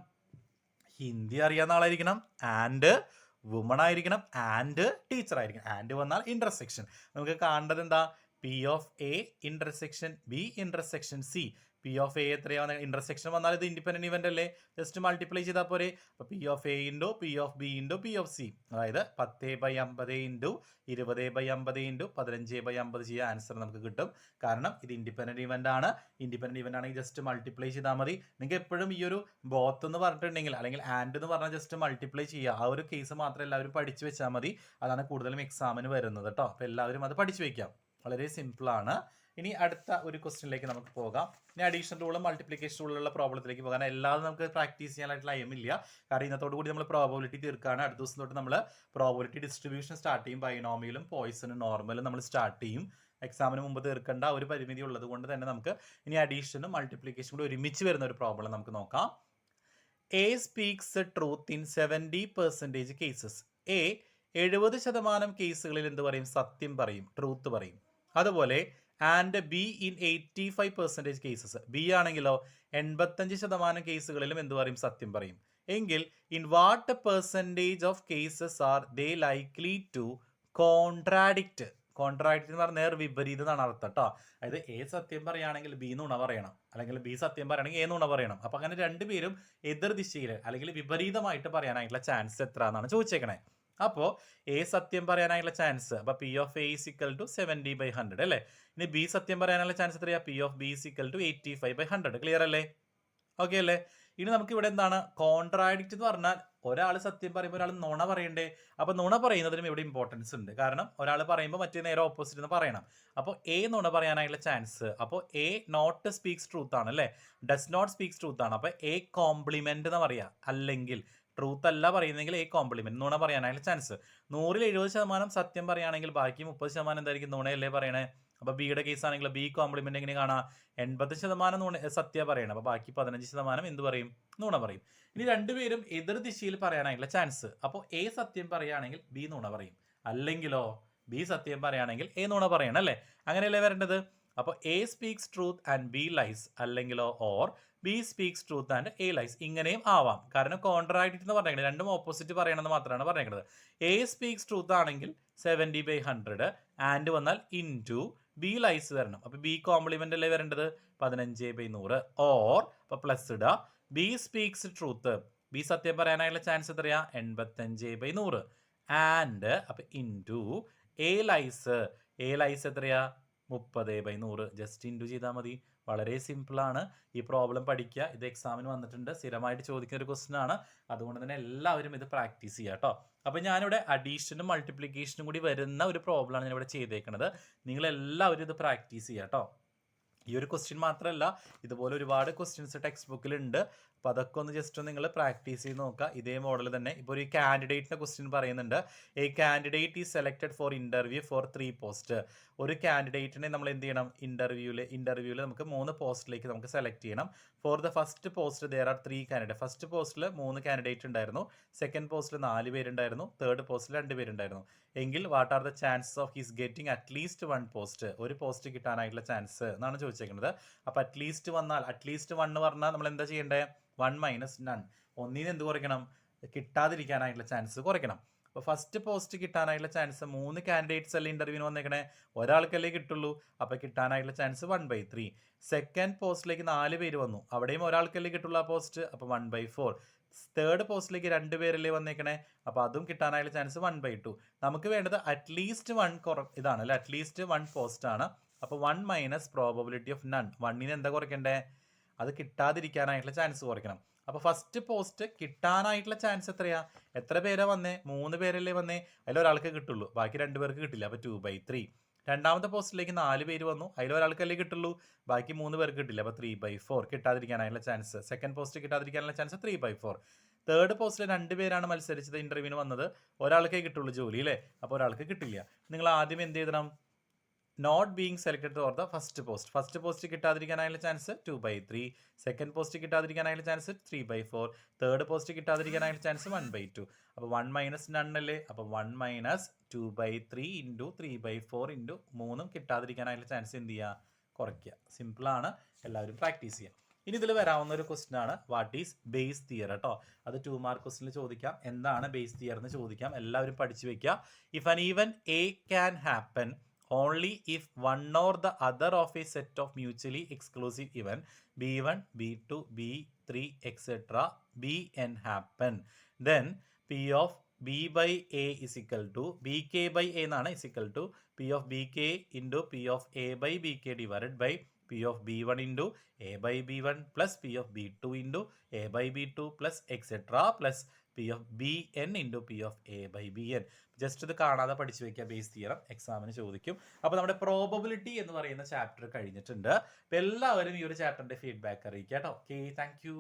A: ഹിന്ദി അറിയാവുന്ന ആളായിരിക്കണം, ആൻഡ് വുമൺ ആയിരിക്കണം, ആൻഡ് ടീച്ചർ ആയിരിക്കണം. ആൻഡ് വന്നാൽ ഇന്റർസെക്ഷൻ. നമുക്ക് കാണേണ്ടത് എന്താ? P of A intersection B intersection C. P of A എത്രയാണ്? ഇന്റർസെക്ഷൻ വന്നാൽ ഇത് ഇൻഡിപെൻഡന്റ് ഇവന്റ് അല്ലേ? ജസ്റ്റ് മൾട്ടിപ്ലൈ ചെയ്താൽ പോരെ. അപ്പോൾ P of A into P of B into P of C, അതായത് 10/50 ഇൻറ്റു 20/50 ഇൻറ്റു 15/50 ചെയ്യുക. ആൻസർ നമുക്ക് കിട്ടും. കാരണം ഇത് ഇൻഡിപെൻഡന്റ് ഇവന്റ് ആണ്. ഇൻഡിപെൻഡന്റ് ഇവന്റ് ആണെങ്കിൽ ജസ്റ്റ് മൾട്ടിപ്ലൈ ചെയ്താൽ മതി. നിങ്ങൾക്ക് എപ്പോഴും ഈ ഒരു ബോത്ത് എന്ന് പറഞ്ഞിട്ടുണ്ടെങ്കിൽ അല്ലെങ്കിൽ ആൻഡ് എന്ന് പറഞ്ഞാൽ ജസ്റ്റ് മൾട്ടിപ്ലൈ ചെയ്യുക. ആ ഒരു കേസ് മാത്രം എല്ലാവരും പഠിച്ചു വെച്ചാൽ മതി. അതാണ് കൂടുതലും എക്സാമിന് വരുന്നത് കേട്ടോ. അപ്പോൾ എല്ലാവരും അത് പഠിച്ചു വെക്കാം. വളരെ സിമ്പിളാണ്. ഇനി അടുത്ത ഒരു ക്വസ്റ്റ്യനിലേക്ക് നമുക്ക് പോകാം. ഇനി അഡീഷൻ റൂളും മൾട്ടിപ്ലിക്കേഷൻ റൂളിലുള്ള പ്രോബ്ലത്തിലേക്ക് പോകാൻ എല്ലാവരും നമുക്ക് പ്രാക്ടീസ് ചെയ്യാനായിട്ടുള്ള ടൈമില്ല. കാരണം ഇന്നത്തോടു കൂടി നമ്മൾ പ്രോബബിലിറ്റി തീർക്കുകയാണ്. അടുത്ത ദിവസം തൊട്ട് നമ്മൾ പ്രോബബിലിറ്റി ഡിസ്ട്രിബ്യൂഷൻ സ്റ്റാർട്ട് ചെയ്യും. ബൈനോമിയലും പോയിസണും നോർമലും നമ്മൾ സ്റ്റാർട്ട് ചെയ്യും. എക്സാമിന് മുമ്പ് തീർക്കേണ്ട ഒരു പരിമിതി ഉള്ളത് കൊണ്ട് തന്നെ നമുക്ക് ഇനി അഡീഷനും മൾട്ടിപ്ലിക്കേഷനും കൂടി ഒരുമിച്ച് വരുന്ന ഒരു പ്രോബ്ലം നമുക്ക് നോക്കാം. A speaks truth in 70% cases. A 70% കേസുകളിൽ എന്ത് പറയും? സത്യം പറയും, ട്രൂത്ത് പറയും. അതുപോലെ and B in 85% cases. B ആണെങ്കിലോ 85% കേസുകളിലും എന്ത് പറയും? സത്യം പറയും. എങ്കിൽ in what percentage of cases are they likely to contradict? Contradict എന്ന് പറഞ്ഞാൽ നേർ വിപരീതം എന്നാണ് അർത്ഥം കേട്ടോ. അതായത് എ സത്യം പറയുകയാണെങ്കിൽ ബി നുണ പറയണം, അല്ലെങ്കിൽ ബി സത്യം പറയുകയാണെങ്കിൽ എ നുണ പറയണം. അപ്പോൾ അങ്ങനെ രണ്ടുപേരും എതിർ ദിശയിൽ അല്ലെങ്കിൽ വിപരീതമായിട്ട് പറയാനായിട്ടുള്ള ചാൻസ് എത്ര എന്നാണ് ചോദിച്ചേക്കണേ. അപ്പോൾ എ സത്യം പറയാനായിട്ടുള്ള ചാൻസ്, അപ്പോൾ P of A is equal to 70/100 അല്ലേ? ഇനി ബി സത്യം പറയാനുള്ള ചാൻസ് എത്രയാ? P of B is equal to 85/100. Clear അല്ലേ? ഓക്കെ അല്ലേ? ഇനി നമുക്ക് ഇവിടെ എന്താണ് കോൺട്രാഡിക്റ്റ് എന്ന് പറഞ്ഞാൽ? ഒരാൾ സത്യം പറയുമ്പോൾ ഒരാൾ നുണ പറയണ്ടേ? അപ്പോൾ നുണ പറയുന്നതിനും ഇവിടെ ഇമ്പോർട്ടൻസ് ഉണ്ട്. കാരണം ഒരാൾ പറയുമ്പോൾ മറ്റേ നേരെ ഓപ്പോസിറ്റ് എന്ന് പറയണം. അപ്പോൾ എ നുണ പറയാനായിട്ടുള്ള ചാൻസ്, അപ്പോൾ എ നോട്ട് സ്പീക്സ് ട്രൂത്ത് ആണ് അല്ലേ? ഡസ് നോട്ട് സ്പീക്സ് ട്രൂത്ത് ആണ്. അപ്പോൾ എ കോംപ്ലിമെന്റ് എന്ന് പറയാം. അല്ലെങ്കിൽ ട്രൂത്ത് അല്ല പറയുന്നെങ്കിൽ എ കോംപ്ലിമെന്റ്, നുണ പറയാനായിട്ടുള്ള ചാൻസ്. 100-ൽ 70% സത്യം പറയുകയാണെങ്കിൽ ബാക്കി 30% എന്തായിരിക്കും? നുണയല്ലേ പറയണേ? അപ്പോൾ ബിയുടെ കേസ് ആണെങ്കിൽ ബി കോംപ്ലിമെന്റ് എങ്ങനെ കാണാം? 80% നുണ സത്യം പറയണം. അപ്പോൾ ബാക്കി 15% എന്ത് പറയും? നുണ പറയും. ഇനി രണ്ടുപേരും എതിർ ദിശയിൽ പറയാനായിട്ടുള്ള ചാൻസ്. അപ്പോൾ എ സത്യം പറയുകയാണെങ്കിൽ ബി നുണ പറയും. അല്ലെങ്കിലോ ബി സത്യം പറയുകയാണെങ്കിൽ എ നുണ പറയണം അല്ലേ? അങ്ങനെയല്ലേ വരേണ്ടത്? അപ്പോൾ A speaks truth and B lies, അല്ലെങ്കിലോ or B speaks truth and A lies. ഇങ്ങനെയും ആവാം. കാരണം കോൺട്രാഡിക്റ്റ് എന്ന് പറഞ്ഞേക്കുന്നത് രണ്ടും ഓപ്പോസിറ്റ് പറയണമെന്ന് മാത്രമാണ് പറഞ്ഞേക്കുന്നത്. എ സ്പീക്സ് ട്രൂത്ത് ആണെങ്കിൽ 70/100 ആൻഡ് വന്നാൽ ഇൻറ്റു ബി ലൈസ് വരണം. അപ്പോൾ ബി കോംപ്ലിമെന്റ് അല്ലേ വരേണ്ടത്? 15/100 ഓർ അപ്പോൾ പ്ലസ് ഇടുക. ബി സ്പീക്സ് ട്രൂത്ത്, ബി സത്യം പറയാനായുള്ള ചാൻസ് എത്രയാ? 85/100 ആൻഡ് അപ്പോൾ ഇൻറ്റു എ ലൈസ് എത്രയാ? 30/100. ജസ്റ്റ് ഇൻറ്റു ചെയ്താൽ മതി. വളരെ സിമ്പിളാണ്. ഈ പ്രോബ്ലം പഠിക്കുക. ഇത് എക്സാമിന് വന്നിട്ടുണ്ട്, സ്ഥിരമായിട്ട് ചോദിക്കുന്ന ഒരു ക്വസ്റ്റൻ ആണ്. അതുകൊണ്ട് തന്നെ എല്ലാവരും ഇത് പ്രാക്ടീസ് ചെയ്യുക കേട്ടോ. അപ്പോൾ ഞാനിവിടെ അഡീഷനും മൾട്ടിപ്ലിക്കേഷനും കൂടി വരുന്ന ഒരു പ്രോബ്ലമാണ് ഞാനിവിടെ ചെയ്തേക്കുന്നത്. നിങ്ങളെല്ലാവരും ഇത് പ്രാക്ടീസ് ചെയ്യുക കേട്ടോ. ഈ ഒരു ക്വസ്റ്റ്യൻ മാത്രമല്ല, ഇതുപോലെ ഒരുപാട് ക്വസ്റ്റ്യൻസ് ടെക്സ്റ്റ് ബുക്കിലുണ്ട്. അപ്പോൾ അതൊക്കെ ഒന്ന് ജസ്റ്റ് ഒന്ന് നിങ്ങൾ പ്രാക്ടീസ് ചെയ്ത് നോക്കുക. ഇതേ മോഡൽ തന്നെ ഇപ്പോൾ ഒരു കാൻഡിഡേറ്റിൻ്റെ ക്വസ്റ്റ്യൻ പറയുന്നുണ്ട്. A candidate is selected for interview for 3 post. ഒരു കാൻഡിഡേറ്റിനെ നമ്മൾ എന്ത് ചെയ്യണം? ഇൻ്റർവ്യൂവിൽ നമുക്ക് 3 പോസ്റ്റിലേക്ക് നമുക്ക് സെലക്ട് ചെയ്യണം. For the first post there are 3 candidate. First പോസ്റ്റിൽ 3 കാൻഡിഡേറ്റ് ഉണ്ടായിരുന്നു, സെക്കൻഡ് പോസ്റ്റിൽ 4 പേരുണ്ടായിരുന്നു, തേർഡ് പോസ്റ്റിൽ 2 പേരുണ്ടായിരുന്നു. എങ്കിൽ what are the chances of his getting at least 1 post? ഒരു പോസ്റ്റ് കിട്ടാനായിട്ടുള്ള ചാൻസ് എന്നാണ് ചോദിച്ചേക്കുന്നത്. അപ്പോൾ അറ്റ്ലീസ്റ്റ് വന്നാൽ, അറ്റ്ലീസ്റ്റ് 1 പറഞ്ഞാൽ നമ്മൾ എന്താ ചെയ്യേണ്ടത്? 1 മൈനസ് നൺ. ഒന്നിന് എന്ത് കുറയ്ക്കണം? കിട്ടാതിരിക്കാനായിട്ടുള്ള ചാൻസ് കുറയ്ക്കണം. അപ്പോൾ ഫസ്റ്റ് പോസ്റ്റ് കിട്ടാനായിട്ടുള്ള ചാൻസ് 3 കാൻഡിഡേറ്റ്സ് അല്ലേ ഇൻ്റർവ്യൂവിന് വന്നേക്കണേ, ഒരാൾക്കല്ലേ കിട്ടുള്ളൂ. അപ്പോൾ കിട്ടാനായിട്ടുള്ള ചാൻസ് 1/3. സെക്കൻഡ് പോസ്റ്റിലേക്ക് 4 പേര് വന്നു, അവിടെയും ഒരാൾക്കല്ലേ കിട്ടുള്ളൂ ആ പോസ്റ്റ്, അപ്പോൾ 1/4. തേർഡ് പോസ്റ്റിലേക്ക് 2 പേരല്ലേ വന്നേക്കണേ, അപ്പോൾ അതും കിട്ടാനായിട്ടുള്ള ചാൻസ് 1/2. നമുക്ക് വേണ്ടത് അറ്റ്ലീസ്റ്റ് 1 ഇതാണ് അല്ലേ, അറ്റ്ലീസ്റ്റ് 1 പോസ്റ്റ് ആണ്. അപ്പോൾ 1 മൈനസ് പ്രോബബിലിറ്റി ഓഫ് നൺ. 1ന് എന്താ കുറയ്ക്കണ്ടേ? അത് കിട്ടാതിരിക്കാനായിട്ടുള്ള ചാൻസ് കുറയ്ക്കണം. അപ്പോൾ ഫസ്റ്റ് പോസ്റ്റ് കിട്ടാനായിട്ടുള്ള ചാൻസ് എത്രയാ? എത്ര പേരാ വന്നേ? 3 പേരല്ലേ വന്നേ, അതിലൊരാൾക്ക് കിട്ടുള്ളൂ, ബാക്കി 2 പേർക്ക് കിട്ടില്ല, അപ്പോൾ 2/3. രണ്ടാമത്തെ പോസ്റ്റിലേക്ക് 4 പേര് വന്നു, അതിലൊരാൾക്കല്ലേ കിട്ടുള്ളൂ, ബാക്കി 3 പേർക്ക് കിട്ടില്ല, അപ്പോൾ 3/4. കിട്ടാതിരിക്കാനായിട്ടുള്ള ചാൻസ്, സെക്കൻഡ് പോസ്റ്റ് കിട്ടാതിരിക്കാനുള്ള ചാൻസ് 3/4. തേർഡ് പോസ്റ്റിൽ 2 പേരാണ് മത്സരിച്ചത്, ഇൻ്റർവ്യൂവിന് വന്നത്, ഒരാൾക്കേ കിട്ടുള്ളൂ ജോലി അല്ലേ, അപ്പോൾ ഒരാൾക്ക് കിട്ടില്ല. നിങ്ങൾ ആദ്യം എന്ത് ചെയ്യണം? Not being selected for the first post. First post കിട്ടാതിരിക്കാനായുള്ള ചാൻസ് 2/3. സെക്കൻഡ് പോസ്റ്റ് കിട്ടാതിരിക്കാനായുള്ള ചാൻസ് 3/4. തേർഡ് പോസ്റ്റ് കിട്ടാതിരിക്കാനായുള്ള ചാൻസ് 1/2. അപ്പോൾ 1 മൈനസ് നൺ അല്ലേ, അപ്പോൾ 1 മൈനസ് 2/3 ഇൻറ്റു 3/4 ഇൻറ്റു 3 കിട്ടാതിരിക്കാനായുള്ള ചാൻസ് എന്ത് ചെയ്യുക? കുറയ്ക്കുക. സിമ്പിളാണ്, എല്ലാവരും പ്രാക്ടീസ് ചെയ്യുക. ഇനി ഇതിൽ വരാവുന്ന ഒരു ക്വസ്റ്റൻ ആണ് വാട്ട് ഈസ് ബേസ് തിയർ കേട്ടോ. അത് 2 മാർക്ക് ക്വസ്റ്റിനിൽ ചോദിക്കാം. എന്താണ് ബേസ് തിയർ എന്ന് ചോദിക്കാം, എല്ലാവരും പഠിച്ചു വെക്കുക. ഇഫ് അൻ even A can happen only if one or the other of a set of mutually exclusive event B1, B2, B3, etc. Bn happen, then P of B by A is equal to Bk by A എന്നാണ് is equal to P of Bk into P of A by Bk divided by P of B1 into A by B1 plus P of B2 into A by B2 plus etc. plus P of Bn into P of A by Bn. Just ഇത് കാണാതെ പഠിച്ചു വയ്ക്കുക, base theorem എക്സാമിന് ചോദിക്കും. അപ്പോൾ നമ്മുടെ probability എന്ന് പറയുന്ന ചാപ്റ്റർ കഴിഞ്ഞിട്ടുണ്ട്. അപ്പോൾ എല്ലാവരും ഈ ഒരു ചാപ്റ്ററിൻ്റെ ഫീഡ്ബാക്ക് അറിയിക്കുക കേട്ടോ. Okay, thank you.